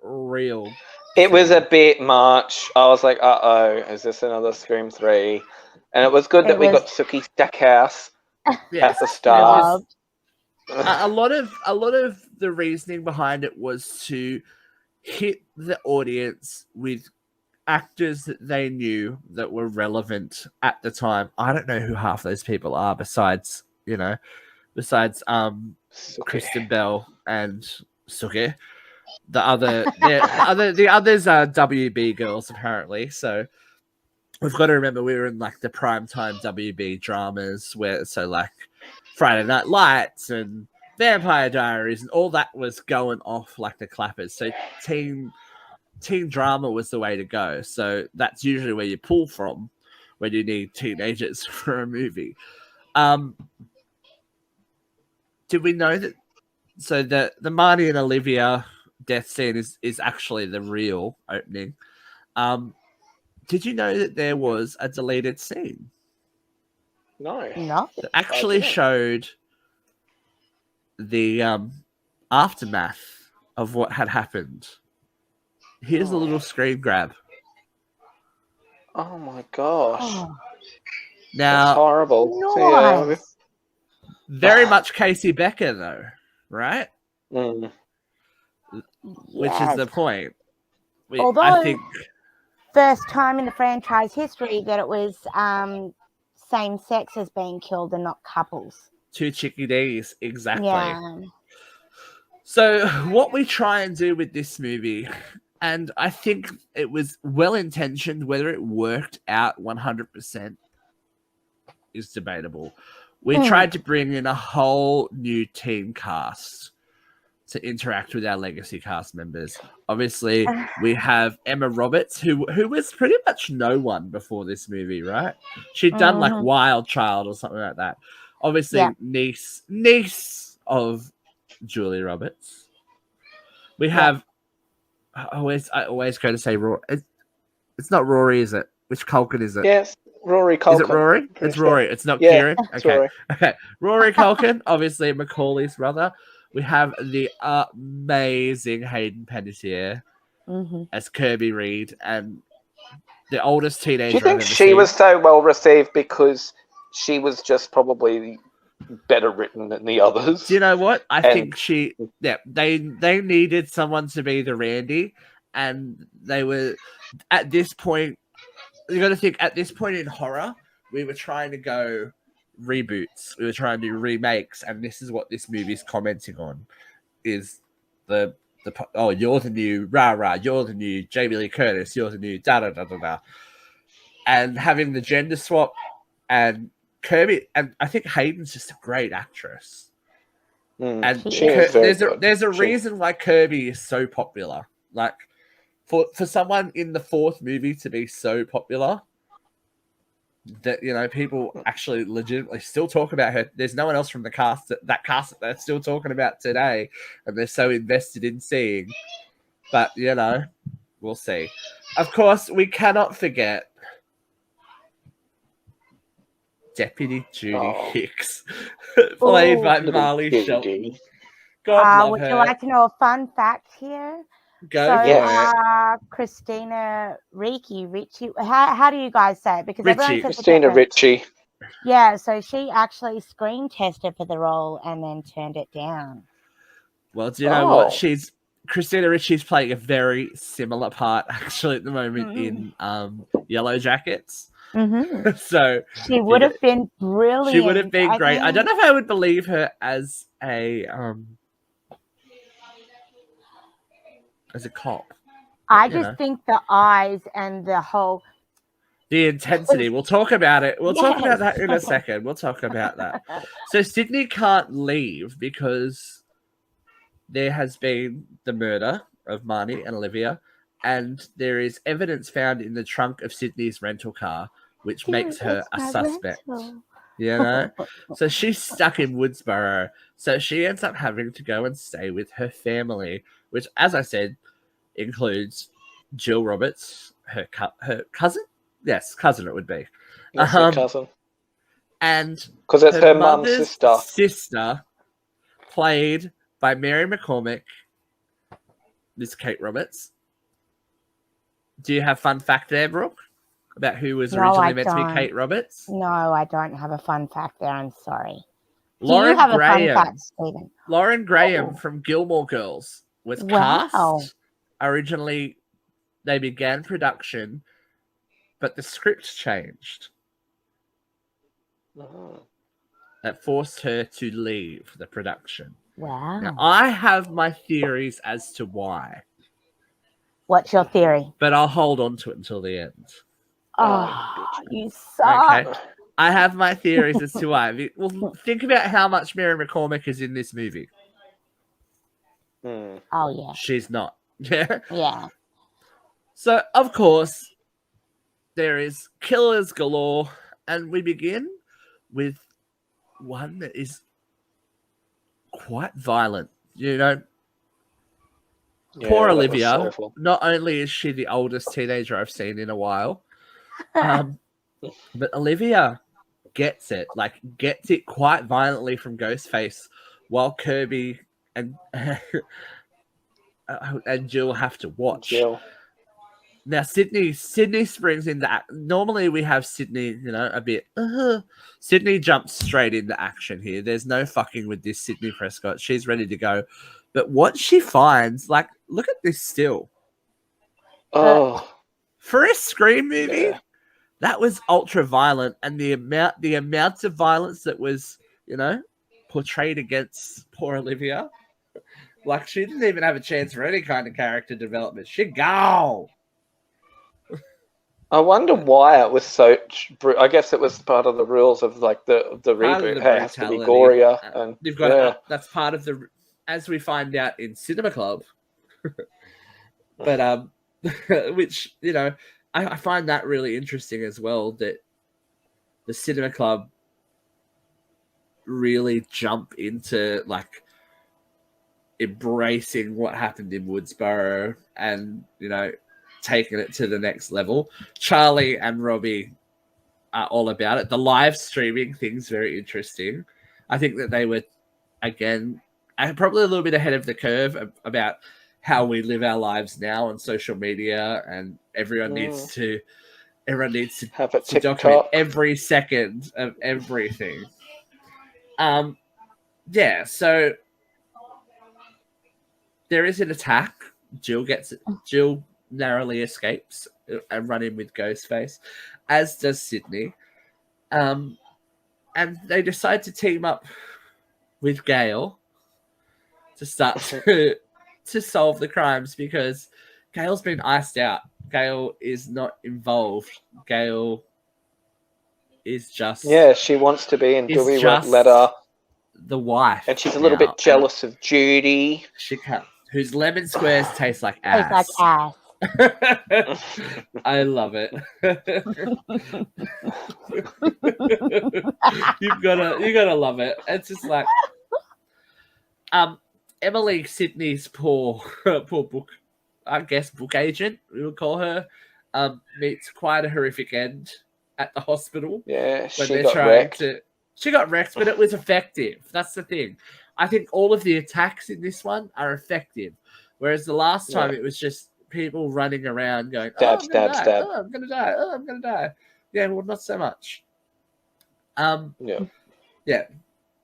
real. It was a bit much. I was like, uh-oh, is this another Scream 3? And it was good that we got Sookie Stackhouse at the start. A lot of the reasoning behind it was to hit the audience with actors that they knew that were relevant at the time. I don't know who half those people are besides Kristen Bell and Sookie. The others are WB girls apparently. So we've got to remember we were in like the primetime WB dramas like Friday Night Lights and Vampire Diaries and all that was going off like the clappers. So teen drama was the way to go. So that's usually where you pull from when you need teenagers for a movie. Did we know that? So the Marty and Olivia death scene is actually the real opening. Did you know that there was a deleted scene No. that actually showed the aftermath of what had happened? Here's a little screen grab. Oh my gosh. Oh, Now, That's horrible. nice. very much Casey Becker, though, right? Mm. Which is Yes. the point. Although- I think First time in the franchise history that it was same sex as being killed and not couples. two chickadees, exactly. Yeah. So what we try and do with this movie, and I think it was well-intentioned, whether it worked out 100% is debatable. We tried to bring in a whole new team cast to interact with our legacy cast members. Obviously, we have Emma Roberts, who was pretty much no one before this movie, right? She'd done like Wild Child or something like that. Obviously, niece of Julie Roberts. We have I always go to say Rory. It's not Rory, is it? Which Culkin is it? Yes, Rory Culkin. Is it Rory? It's Rory. It's not Kieran. It's Okay. Rory. Okay. Rory Culkin, obviously Macaulay's brother. We have the amazing Hayden Panettiere as Kirby Reed, and the oldest teenager. Do you think I've ever she seen. was so well received because she was just probably better written than the others? Do you know what? I think they needed someone to be the Randy, and they were at this point. You got to think at this point in horror, we were trying to go reboots. We were trying to do remakes, and this is what this movie's commenting on: is the you're the new rah, you're the new Jamie Lee Curtis, you're the new da da da da da, and having the gender swap and Kirby, and I think Hayden's just a great actress. And there's a reason why Kirby is so popular. Like for someone in the fourth movie to be so popular that, you know, people actually legitimately still talk about her. There's no one else from the cast that they're still talking about today, and they're so invested in seeing. But, you know, we'll see. Of course, we cannot forget Deputy Judy Hicks, played by Marley Shelton. God love would her. you like to know a fun fact here? Go for it. Christina Ricci. How do you guys say it? Because Ricci. Christina Ricci. Yeah, so she actually screen tested for the role and then turned it down. Well, do you know what? Christina Ricci's playing a very similar part actually at the moment in Yellow Jackets. So she would have been brilliant. She would have been great. I don't know if I would believe her as a cop. I just think the eyes and the intensity. We'll talk about it. We'll talk about that in a second. We'll talk about that. So Sydney can't leave because there has been the murder of Marnie and Olivia, and there is evidence found in the trunk of Sydney's rental car, which makes her a suspect. You know? So she's stuck in Woodsboro. So she ends up having to go and stay with her family, which, as I said, includes Jill Roberts, her cousin? Yes, cousin it would be. Yes, her cousin. And because it's her mum's sister, played by Mary McCormick, Miss Kate Roberts. Do you have fun fact there, Brooke, about who was originally meant to be Kate Roberts? No, I don't have a fun fact there. I'm sorry. Lauren Do you have Graham, a fun fact, Stephen? Lauren Graham from Gilmore Girls was cast. Originally, they began production, but the script changed. That forced her to leave the production. Wow. Now, I have my theories as to why. What's your theory? But I'll hold on to it until the end. Oh, you suck. Okay. I have my theories as to why. Well, think about how much Mary McCormick is in this movie. Oh, yeah. She's not. Yeah. So, of course, there is killers galore, and we begin with one that is quite violent. You know, poor that was Olivia. awful. Not only is she the oldest teenager I've seen in a while, but Olivia gets it. Like, gets it quite violently from Ghostface, while Kirby and and Jill have to watch. Jill. Now, Sydney springs into normally we have Sydney, you know, a bit. Sydney jumps straight into action here. There's no fucking with this Sydney Prescott. She's ready to go. But what she finds, like, look at this still. Oh, For a Scream movie, yeah. that was ultra violent, and the amounts of violence that was, you know, portrayed against poor Olivia. Like, she didn't even have a chance for any kind of character development. She gone. I wonder why it was so. I guess it was part of the rules of like the reboot. the Hey, it has to be brutality. gorier, and You've got that's part of the, as we find out in Cinema Club. But which, you know, I find that really interesting as well, that the Cinema Club really jump into like embracing what happened in Woodsboro and, you know, taking it to the next level. Charlie and Robbie are all about it. The live streaming thing's very interesting. I think that they were, again, probably a little bit ahead of the curve about how we live our lives now on social media, and everyone needs to have it to document every second of everything. Yeah, so there is an attack. Jill narrowly escapes and run in with Ghostface, as does Sydney. And they decide to team up with Gail to start to solve the crimes, because Gail's been iced out. Gail is not involved. Gail is just... Yeah, she wants to be, and Dewey won't let her. The wife. And she's a little bit jealous of Judy. She can't. Whose lemon squares taste like ass. Tastes like ass. I love it. you gotta love it. It's just like Emily, Sydney's poor book agent, we would call her, meets quite a horrific end at the hospital. Yeah, when she got wrecked. She got wrecked, but it was effective. That's the thing. I think all of the attacks in this one are effective, whereas the last time it was just people running around going, stab. Oh, I'm gonna die. Oh, I'm gonna die. Yeah, well, not so much. Yeah.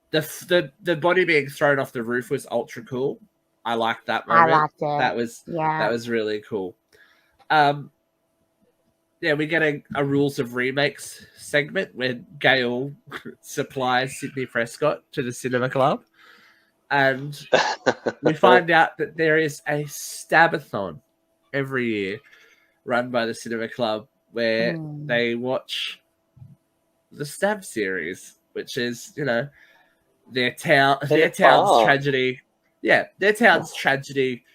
The body being thrown off the roof was ultra cool. I liked that moment. I liked it. That was really cool. Yeah, we get a Rules of Remakes segment where Gail supplies Sydney Prescott to the Cinema Club. And we find out that there is a Stabathon every year run by the Cinema Club where they watch the Stab series, which is, you know, their town's tragedy. Yeah, their town's tragedy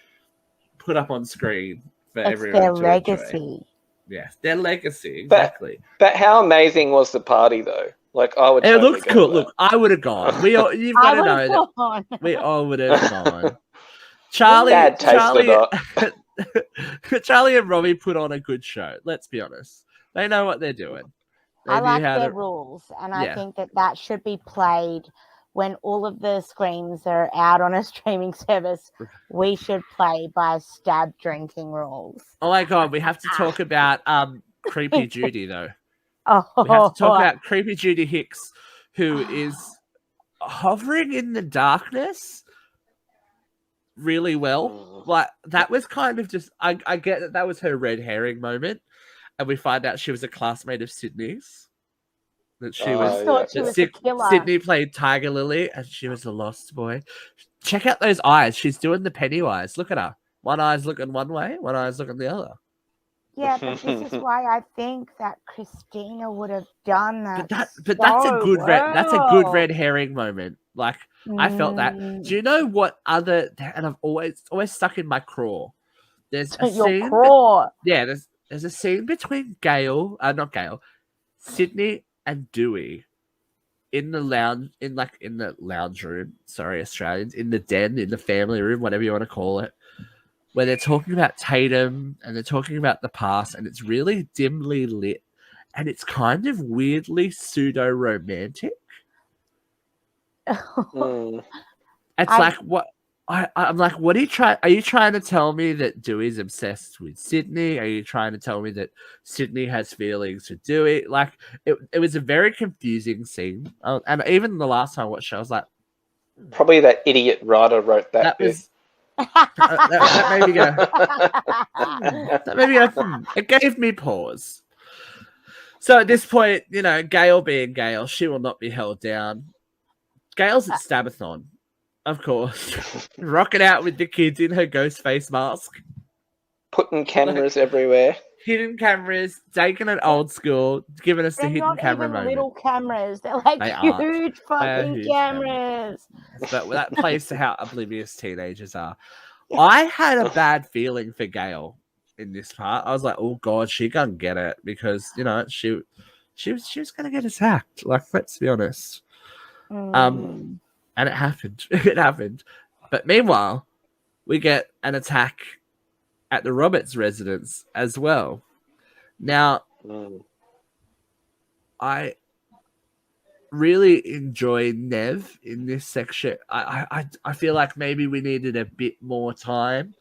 put up on screen for everyone their to legacy. Enjoy. Yeah, their legacy, exactly. But how amazing was the party, though? Like, I would. It looked cool. Look, I would have gone. You've got to know that we all would have gone. Charlie and Robbie put on a good show. Let's be honest. They know what they're doing. I like their rules, and I think that should be played when all of the screams are out on a streaming service. We should play by Stab drinking rules. Oh my god, we have to talk about Creepy Judy though. Oh, we have to talk about Creepy Judy Hicks, who is hovering in the darkness really well. Like, that was kind of just, I get that was her red herring moment, and we find out she was a classmate of Sydney's. That she was a killer. Sydney played Tiger Lily, and she was a lost boy. Check out those eyes. She's doing the Pennywise. Look at her. One eye's looking one way, one eye's looking the other. Yeah, but this is why I think that Christina would have done that. But that's a good that's a good red herring moment. Like, I felt that. Do you know what other? And I've always stuck in my craw. There's a scene. There's a scene between not Gail, Sydney and Dewey, in the lounge room. Sorry, Australians, in the den, in the family room, whatever you want to call it, where they're talking about Tatum and they're talking about the past, and it's really dimly lit, and it's kind of weirdly pseudo romantic. It's like what. I'm like, what are you trying? Are you trying to tell me that Dewey's obsessed with Sydney? Are you trying to tell me that Sydney has feelings for Dewey? Like, it was a very confusing scene. And even the last time I watched it, I was like, probably that idiot writer wrote that bit. That made me go. That made me go. It gave me pause. So at this point, Gail being Gail, she will not be held down. Gail's at Stabathon. Of course. Rocking out with the kids in her ghost face mask. Putting cameras everywhere. Hidden cameras, taking it old school, giving us the hidden camera moment. Little cameras. They're like huge fucking cameras. But that plays to how oblivious teenagers are. I had a bad feeling for Gail in this part. I was like, oh God, she gonna get it because, she was gonna get attacked. Like, let's be honest. And it happened. It happened. But meanwhile, we get an attack at the Roberts residence as well. Now, I really enjoy Nev in this section. I feel like maybe we needed a bit more time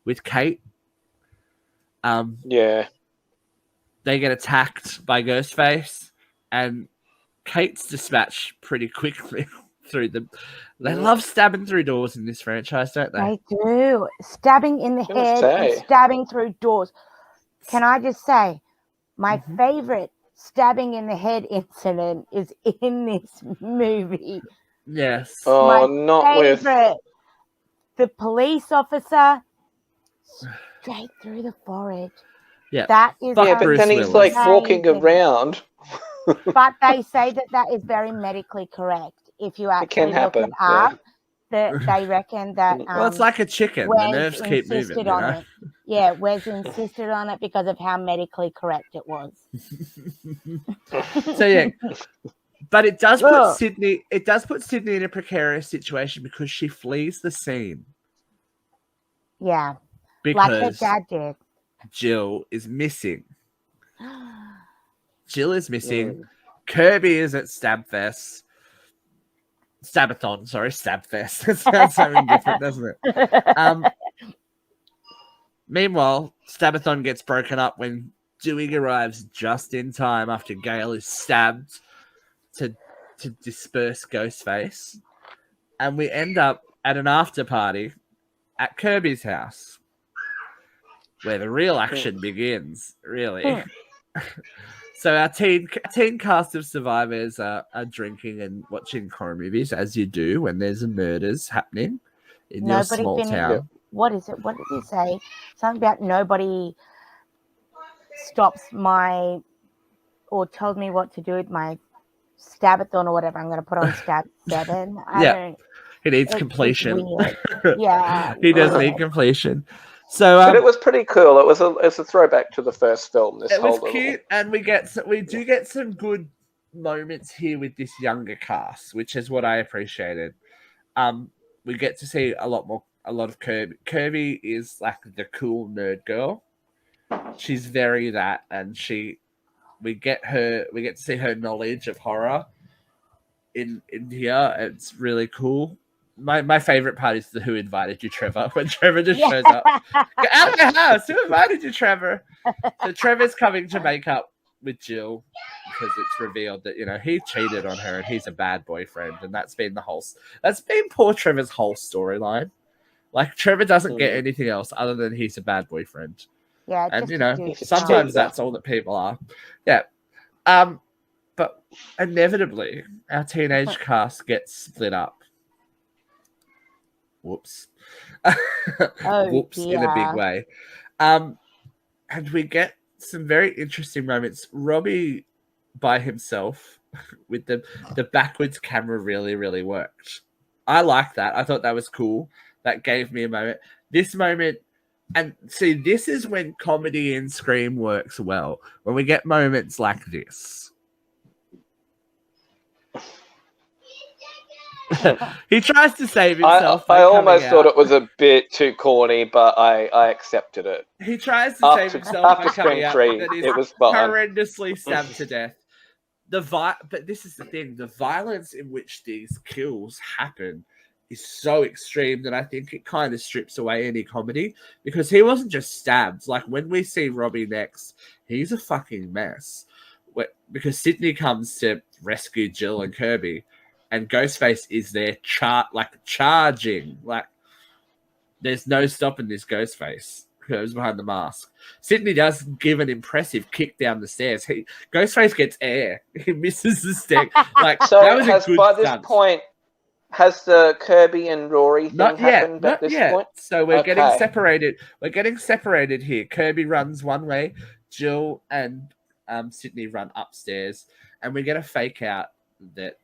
with Kate. Yeah. They get attacked by Ghostface, and Kate's dispatched pretty quickly. Through them. They love stabbing through doors in this franchise, don't they? They do. Stabbing in the head and stabbing through doors. Can I just say, my favorite stabbing in the head incident is in this movie. Yes. Oh, my favorite. The police officer straight through the forehead. Yeah. That is. Yeah, but then he's like walking around. But they say that is very medically correct. If you actually look it up, they reckon that... well, it's like a chicken. The nerves keep moving, it. Yeah, Wes insisted on it because of how medically correct it was. So, yeah. But it does put Sydney... It does put Sydney in a precarious situation because she flees the scene. Yeah. Because like her dad did. Jill is missing. Jill is missing. Kirby is at Stabfest. Stabathon, sorry, Stabfest. It sounds something different, doesn't it? Meanwhile, Stabathon gets broken up when Dewey arrives just in time after Gail is stabbed to disperse Ghostface. And we end up at an after party at Kirby's house, where the real action begins, really. So our teen cast of survivors are drinking and watching horror movies, as you do when there's murders happening in your small town. What is it? What did he say? Something about nobody stops or tells me what to do with my Stabathon or whatever. I'm going to put on Stab 7. He needs completion. Yeah. He does need completion. So, but it was pretty cool. It was a throwback to the first film. It was cute, and we do get some good moments here with this younger cast, which is what I appreciated. We get to see a lot of Kirby. Kirby is like the cool nerd girl. She's very that, and we get to see her knowledge of horror in here. It's really cool. My favorite part is the "Who invited you, Trevor?" When Trevor just shows up. Get out of my house! Who invited you, Trevor? So Trevor's coming to make up with Jill because it's revealed that he cheated on her and he's a bad boyfriend, and that's been poor Trevor's whole storyline. Like, Trevor doesn't get anything else other than he's a bad boyfriend. Yeah, and sometimes that's all that people are. Yeah. But inevitably, our teenage cast gets split up. Whoops. Whoops, dear. in a big way. And we get some very interesting moments. Robbie by himself with the backwards camera really, really worked. I like that. I thought that was cool. That gave me a moment. This moment, and see, this is when comedy in Scream works well. When we get moments like this. He tries to save himself. I almost thought it was a bit too corny, but I accepted it. He tries to save himself by After coming Scream out, 3, but is it was fine. horrendously stabbed to death. But this is the thing: the violence in which these kills happen is so extreme that I think it kind of strips away any comedy, because he wasn't just stabbed. Like when we see Robbie next, he's a fucking mess. Because Sydney comes to rescue Jill and Kirby, and Ghostface is there charging. Like there's no stopping this Ghostface. Goes behind the mask. Sydney does give an impressive kick down the stairs. Ghostface gets air. He misses the stick. Like So that was a good by stunt. this point, has the Kirby and Rory thing happened Not at this yet. point? So we're getting Okay. separated. We're getting separated here. Kirby runs one way. Jill and Sydney run upstairs, and we get a fake out that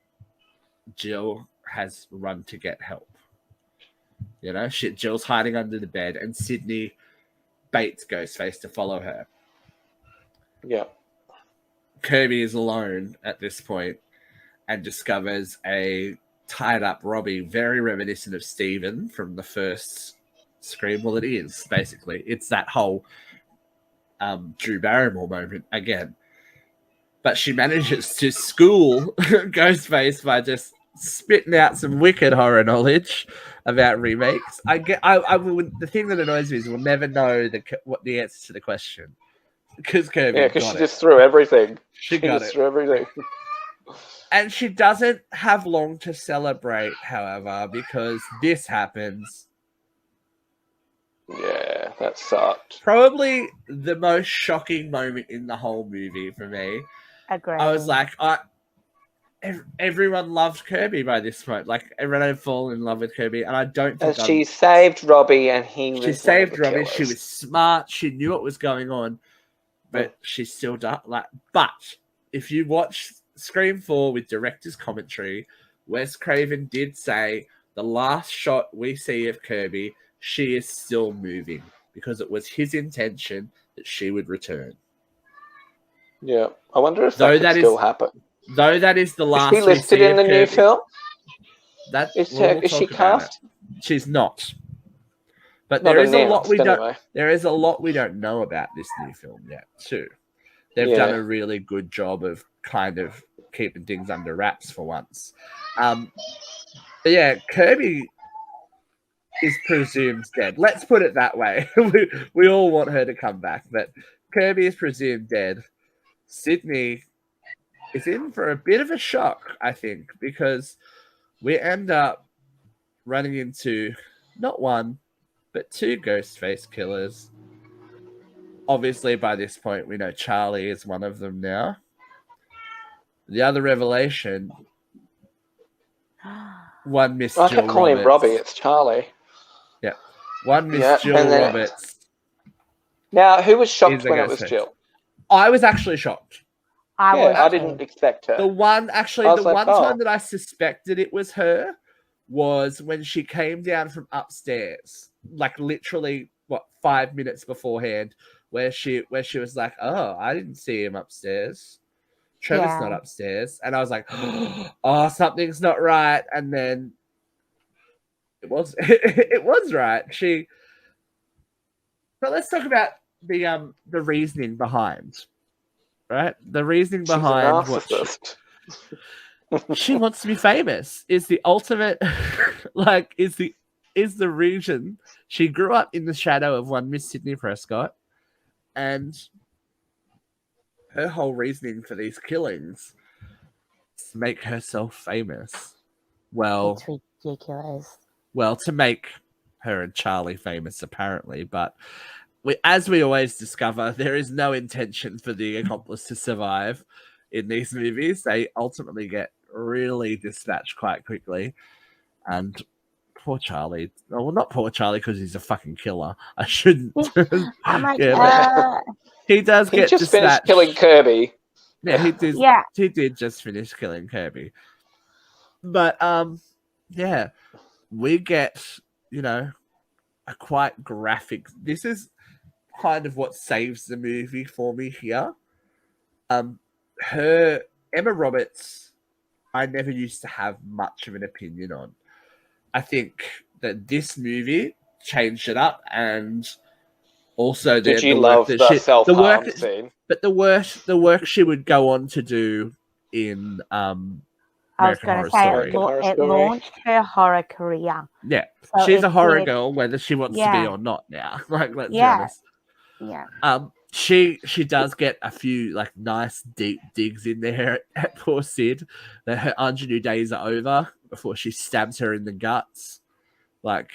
Jill has run to get help. You know, Jill's hiding under the bed, and Sydney baits Ghostface to follow her. Yeah. Kirby is alone at this point and discovers a tied up Robbie, very reminiscent of Steven from the first Scream. Well, it is, basically. It's that whole Drew Barrymore moment again. But she manages to school Ghostface by just spitting out some wicked horror knowledge about remakes. The thing that annoys me is we'll never know what the answer to the question, because Kirby because she just threw everything. She got just it. threw everything. And she doesn't have long to celebrate, however, because this happens. Yeah, that sucked. Probably the most shocking moment in the whole movie for me. Agreed. I was like, everyone loved Kirby by this point. Like, everyone had fallen in love with Kirby, and I don't think she saved Robbie, and she saved Robbie. She was smart. She knew what was going on, but she still died. But if you watch Scream 4 with director's commentary, Wes Craven did say the last shot we see of Kirby, she is still moving, because it was his intention that she would return. Yeah, I wonder if that could still happen. Though that is the last. Is she listed in the new film? Is she cast? She's not. But there is a lot we don't. There is a lot we don't know about this new film yet, too. They've done a really good job of kind of keeping things under wraps for once. But yeah, Kirby is presumed dead. Let's put it that way. we all want her to come back, but Kirby is presumed dead. Sydney is in for a bit of a shock, I think, because we end up running into not one, but two Ghostface killers. Obviously, by this point, we know Charlie is one of them now. The other revelation, one Miss Jill Roberts. I kept calling him Robbie, it's Charlie. Yeah. One Miss Jill Roberts. Now, who was shocked when it was Jill? I was actually shocked. I didn't expect her. The one time that I suspected it was her was when she came down from upstairs, like literally 5 minutes beforehand, where she was like, "Oh, I didn't see him upstairs. Trevor's not upstairs," and I was like, "Oh, something's not right." And then it was right. But let's talk about the reasoning behind. Right, the reasoning behind what she wants to be famous is the ultimate, is the reason she grew up in the shadow of one Miss Sydney Prescott, and her whole reasoning for these killings is to make herself famous. Well, it's ridiculous. Well, to make her and Charlie famous, apparently, but. As we always discover, there is no intention for the accomplice to survive in these movies. They ultimately get really dispatched quite quickly. And poor Charlie. Well, not poor Charlie because he's a fucking killer. I shouldn't. He does get just dispatched. Finished killing Kirby. Yeah, he did. Yeah. He did just finish killing Kirby. But, we get, a quite graphic. This is kind of what saves the movie for me here. Emma Roberts, I never used to have much of an opinion on. I think that this movie changed it up, and also Did you the love work that the she, self-harm scene? but the work she would go on to do in I was American going Horror to say Story. it launched her horror career. Yeah, So she's a it horror did. girl, whether she wants to be or not now. Like, let's be Yeah. honest. Yeah. She does get a few like nice deep digs in there at poor Sid. That her ingenue days are over before she stabs her in the guts. Like,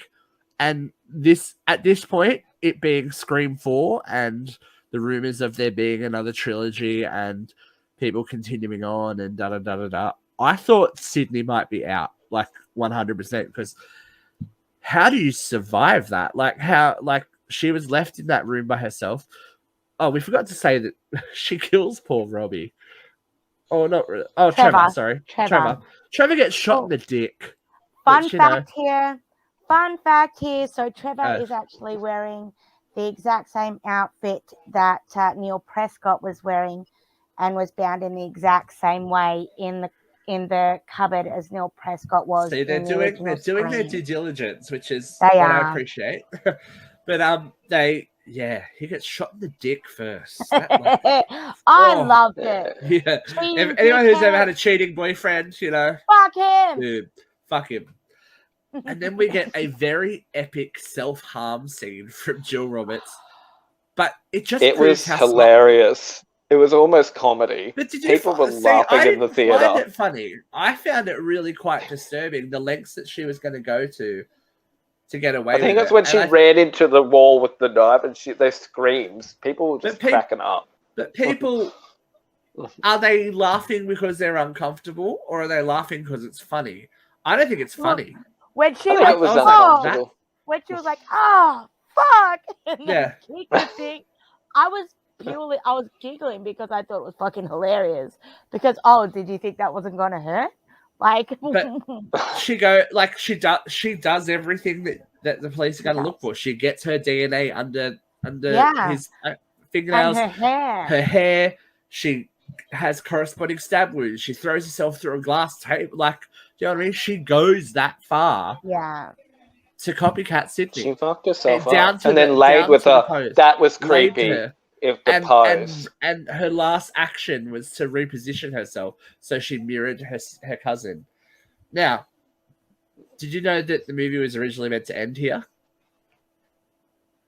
and this at this point, it being Scream 4 and the rumors of there being another trilogy and people continuing on and da da da da da. I thought Sydney might be out, like 100%, because how do you survive that? Like, how, like, she was left in that room by herself. Oh, we forgot to say that she kills poor Robbie. Oh, not really. Oh, Trevor. Sorry, Trevor. Trevor gets shot in the dick. Fun fact here. So Trevor is actually wearing the exact same outfit that Neil Prescott was wearing, and was bound in the exact same way in the cupboard as Neil Prescott was. See, they're doing their due diligence, which is what I appreciate. But he gets shot in the dick first. I loved it. Yeah. Anyone who's ever had a cheating boyfriend, fuck him. Dude, fuck him. And then we get a very epic self-harm scene from Jill Roberts. But it was hilarious. It was almost comedy. But people were laughing in the theater. I find it funny. I found it really quite disturbing, the lengths that she was going to go to get away with it. I think it's when she ran into the wall with the knife and they screams. People were just cracking up. But people, are they laughing because they're uncomfortable, or are they laughing because it's funny? I don't think it's funny. When she was like, oh, fuck. And then kicked the thing, I was giggling because I thought it was fucking hilarious. Because, did you think that wasn't going to hurt? Like, but she does everything that the police are going to look for. She gets her DNA under his fingernails, and her hair. She has corresponding stab wounds. She throws herself through a glass table. Like, do you know what I mean? She goes that far. Yeah. To copycat Sydney. She fucked herself up. And then laid with her. That was creepy. If the pose. And her last action was to reposition herself, so she mirrored her cousin. Now, did you know that the movie was originally meant to end here?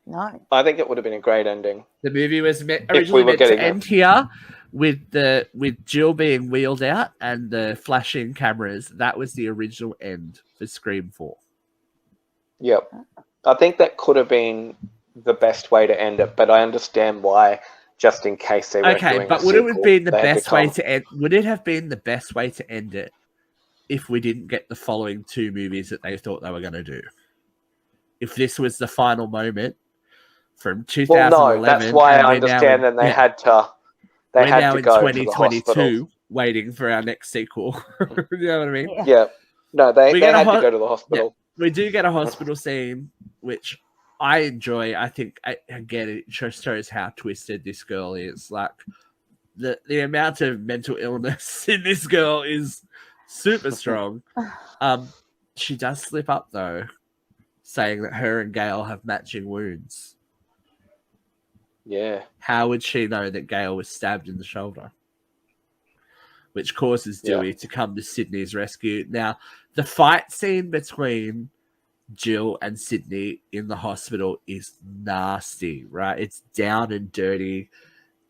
No. I think it would have been a great ending. The movie was originally meant to end here with Jill being wheeled out and the flashing cameras. That was the original end for Scream 4. Yep. I think that could have been the best way to end it, but I understand why, just in case they were doing but would it have been the best way to end? Would it have been the best way to end it if we didn't get the following two movies that they thought they were going to do? If this was the final moment from 2011, well, no, that's why I understand. And they had to. We're now in 2022, waiting for our next sequel. You know what I mean? Yeah. No, they had to go to the hospital. Yeah. We do get a hospital scene, which I enjoy. I think, again, it just shows how twisted this girl is. Like, the amount of mental illness in this girl is super strong. She does slip up, though, saying that her and Gail have matching wounds. Yeah. How would she know that Gail was stabbed in the shoulder? Which causes Dewey to come to Sydney's rescue. Now, the fight scene between Jill and Sydney in the hospital is nasty, right? It's down and dirty,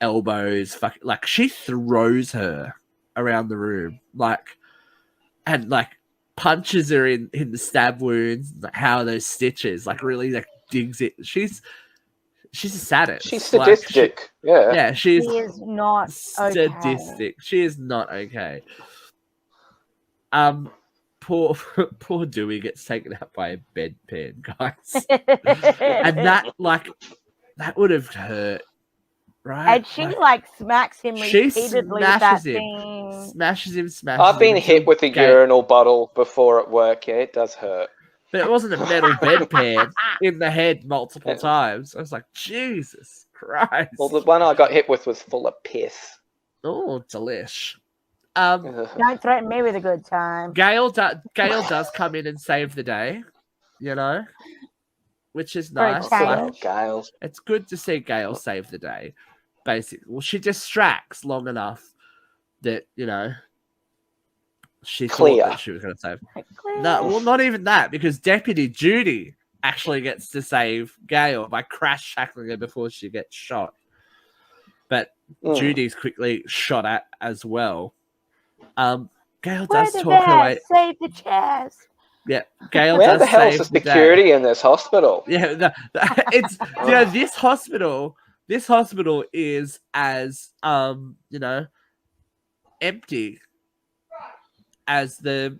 elbows, like she throws her around the room, and punches her in the stab wounds. How are those stitches? Like, really, digs it. She's a sadist. She's sadistic. Yeah, she is not sadistic. Okay. She is not okay. Poor Dewey gets taken out by a bedpan, guys. And that would have hurt, right? And she smacks him repeatedly. Smashes him. I've been hit with a urinal bottle before at work. Yeah, it does hurt. But it wasn't a metal bedpan in the head multiple times. I was like, Jesus Christ. Well, the one I got hit with was full of piss. Oh, delish. Don't threaten me with a good time. Gail does come in and save the day, you know, which is For a nice. change. Gale. It's good to see Gail save the day. Basically, well, she distracts long enough that, you know, she thought that she was going to save. No, well, not even that, because Deputy Judy actually gets to save Gail by crash shackling her before she gets shot. But Judy's quickly shot at as well. Gail does talk her way. Save the chest. Yeah, Gail Where does the hell's save the the security day. in this hospital? Yeah, it's you know, this hospital is as you know, empty as the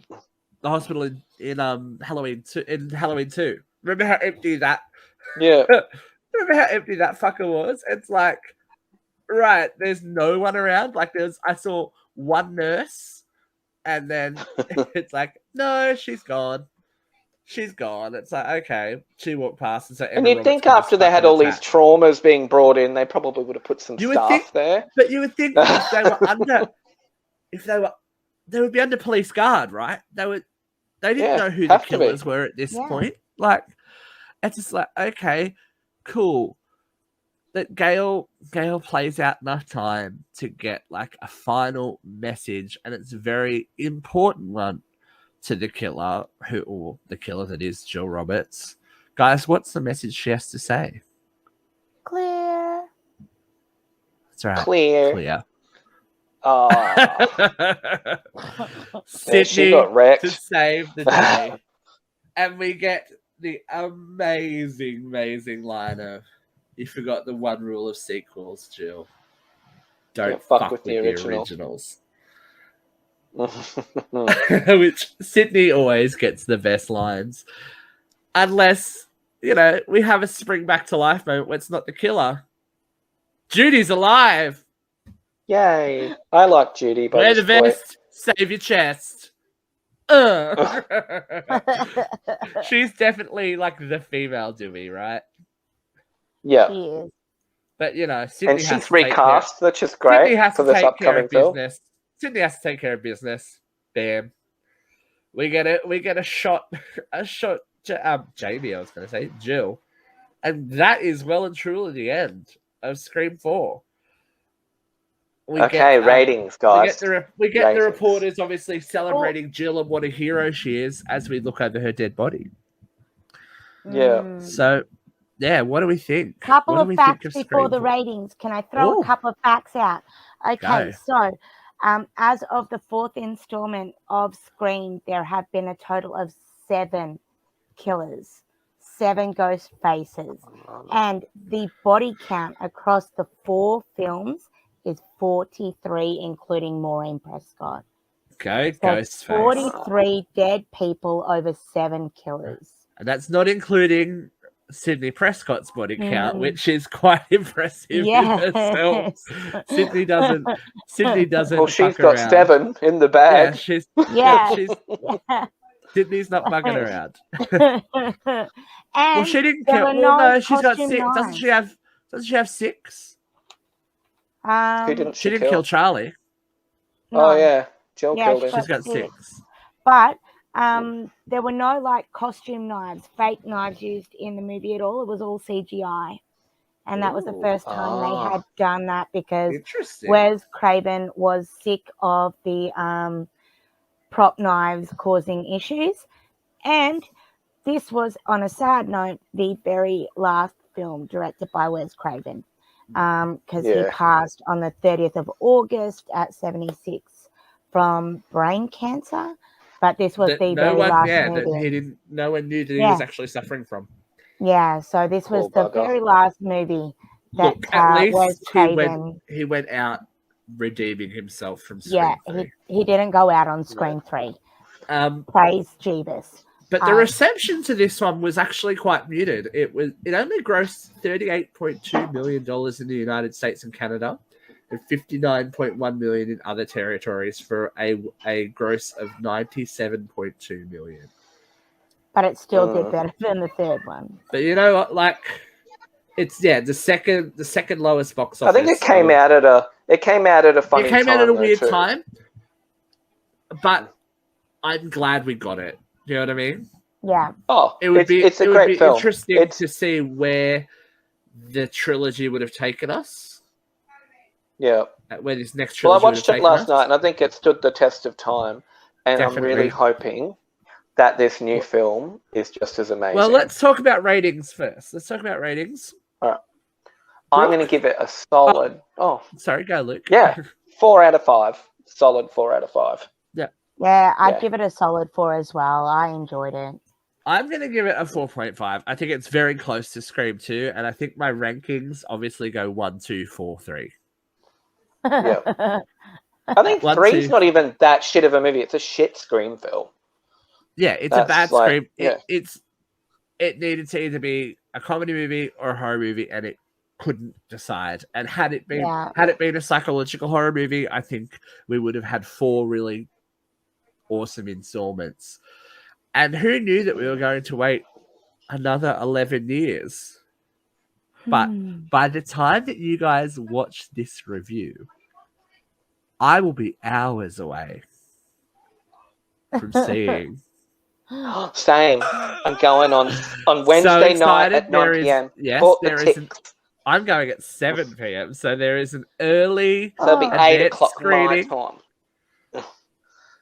hospital in Halloween 2. Remember how empty that? Yeah. Remember how empty that fucker was? It's like, right, there's no one around. Like I saw one nurse, and then it's like, no, she's gone. She's gone. It's like, okay, she walked past, and so And you'd think after they had all these traumas being brought in, they probably would have put some staff there. But you would think if they were under, they would be under police guard, right? They didn't know who the killers were at this point. Like, it's just like, okay, cool. That Gail plays out enough time to get like a final message, and it's a very important one to the killer, the killer that is Jill Roberts. Guys, what's the message she has to say? Clear. That's right. Clear. Sydney she got wrecked to save the day. And we get the amazing line of, you forgot the one rule of sequels, Jill. Don't fuck with the originals. Which Sydney always gets the best lines. Unless, you know, we have a spring back to life moment where it's not the killer. Judy's alive. Yay. I like Judy. Wear the vest, save your chest. She's definitely like the female Dewey, right? Yeah. She is. But, you know, Sydney and has she's to take recast, which is great for this upcoming film. Sydney has to take care of business. Bam. We get a shot, Jamie, I was going to say, Jill. And that is well and truly the end of Scream 4. Ratings, guys. We get the reporters obviously celebrating Jill and what a hero she is as we look over her dead body. Yeah. So, yeah, what do we think? Couple of facts before the ratings. Can I throw a couple of facts out? Okay, so as of the 4th installment of Scream, there have been a total of 7 killers, 7 ghost faces, and the body count across the 4 films is 43, including Maureen Prescott. Okay, so ghost 43 dead people over 7 killers. And that's not including Sydney Prescott's body count, which is quite impressive in herself. Sydney doesn't. Well, she's got around. 7 in the bag. Sydney's not mucking around. Well, she didn't kill. Well, no, she's got 6. Doesn't she have 6? She didn't kill Charlie. No. Oh yeah, Jill killed him. She's got 6. But there were no like costume knives, fake knives used in the movie at all. It was all CGI, and that was the first time they had done that because Wes Craven was sick of the prop knives causing issues, and this was, on a sad note, the very last film directed by Wes Craven. Because he passed on the 30th of August at 76 from brain cancer. But this was the very last movie. No one knew that he was actually suffering from. Yeah, so this was the very last movie that at least was Craven. He went out redeeming himself from Scream 3. He didn't go out on Scream 3. Praise Jeebus. But the reception to this one was actually quite muted. It only grossed $38.2 million in the United States and Canada, and $59.1 million in other territories for a gross of $97.2 million. But it still did better than the third one. But you know what? Like, it's the second lowest box office. I think it came out at a funny time. It came out at a weird time. but I'm glad we got it. Do you know what I mean? Yeah. Oh, It would it's a great film. Interesting to see where the trilogy would have taken us. Yeah. Where this next Well, I trilogy would have watched it taken last us. night, and I think it stood the test of time. And Definitely. I'm really hoping that this new film is just as amazing. Well, let's talk about ratings first. Let's talk about ratings. All right. I'm going to give it a solid... Sorry, go, Luke. Yeah, 4 out of 5. Solid 4 out of 5. Yeah, I'd give it a solid 4 as well. I enjoyed it. I'm going to give it a 4.5. I think it's very close to Scream 2, and I think my rankings obviously go 1, 2, 4, 3. Yeah. I think 3's not even that shit of a movie. It's a shit Scream film. Yeah, it's a bad Scream. Yeah. It needed to either be a comedy movie or a horror movie, and it couldn't decide. And had it been a psychological horror movie, I think we would have had 4 really awesome installments. And who knew that we were going to wait another 11 years? But by the time that you guys watch this review, I will be hours away from seeing. Same. I'm going on Wednesday night at 9 p.m. Yes, I'm going at 7 p.m. So there is an early so it'll be 8 o'clock screening my time.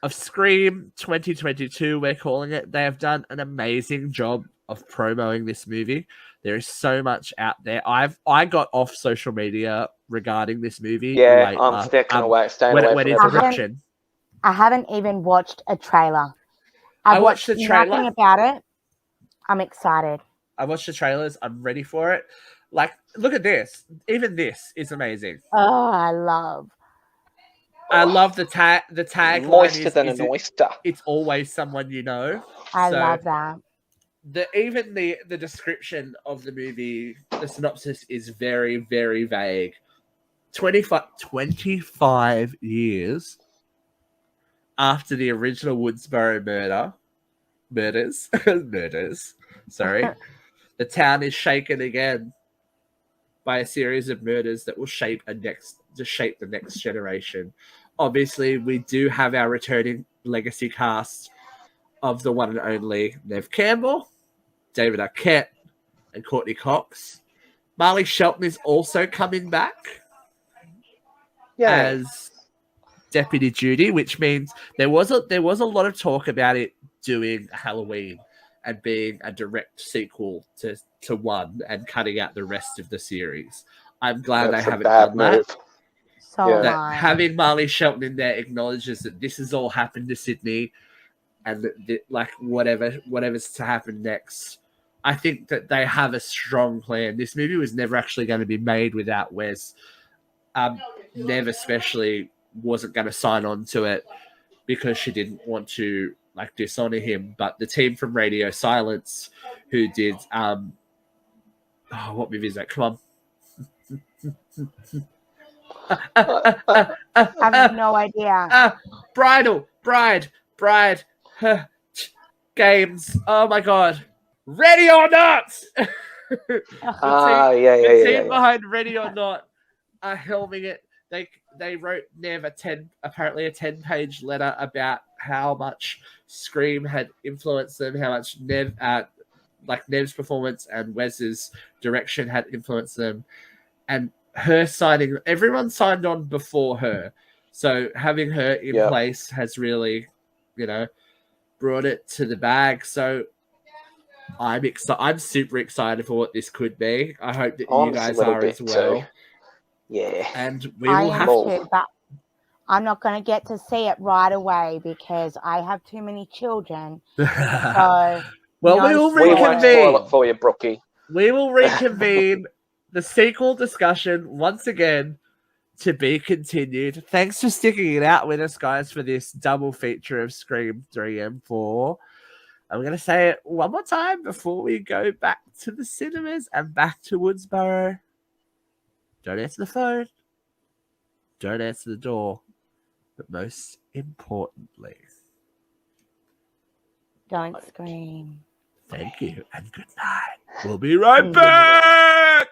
of Scream 2022, we're calling it. They have done an amazing job of promoting this movie. There is so much out there. I got off social media regarding this movie. Yeah, I'm staying away from it. I haven't even watched a trailer. I watched the trailer. Nothing about it. I'm excited. I watched the trailers. I'm ready for it. Like, look at this. Even this is amazing. Oh, I love the tag. Moister than an oyster. It's always someone you know. I love that. Even the description of the movie, the synopsis is very, very vague. 25 years after the original Woodsboro murders. Sorry. The town is shaken again by a series of murders that will shape the next generation. Obviously, we do have our returning legacy cast of the one and only Neve Campbell, David Arquette, and Courtney Cox. Marley Shelton is also coming back as Deputy Judy, which means there was a lot of talk about it doing Halloween and being a direct sequel to 1 and cutting out the rest of the series. I'm glad they haven't done that. Having Marley Shelton in there acknowledges that this has all happened to Sydney, and whatever's to happen next. I think that they have a strong plan. This movie was never actually going to be made without Wes. Nev especially wasn't going to sign on to it because she didn't want to dishonor him. But the team from Radio Silence, who did what movie is that? Come on. I have no idea. Bride, games. Oh my god. Ready or Not! The team behind Ready or Not are helming it. They wrote Nev a 10-page letter about how much Scream had influenced them, how much Nev's performance and Wes's direction had influenced them, and her signing. Everyone signed on before her, so having her in place has really, brought it to the bag. So I'm super excited for what this could be. I hope that you guys are as well. Too. Yeah. And we will have to. But I'm not going to get to see it right away because I have too many children. So, we will reconvene. We won't spoil it for you, Brookie. We will reconvene the sequel discussion once again, to be continued. Thanks for sticking it out with us, guys, for this double feature of Scream 3 and 4. I'm going to say it one more time before we go back to the cinemas and back to Woodsboro. Don't answer the phone. Don't answer the door. But most importantly, don't scream. Thank you and good night. We'll be right back.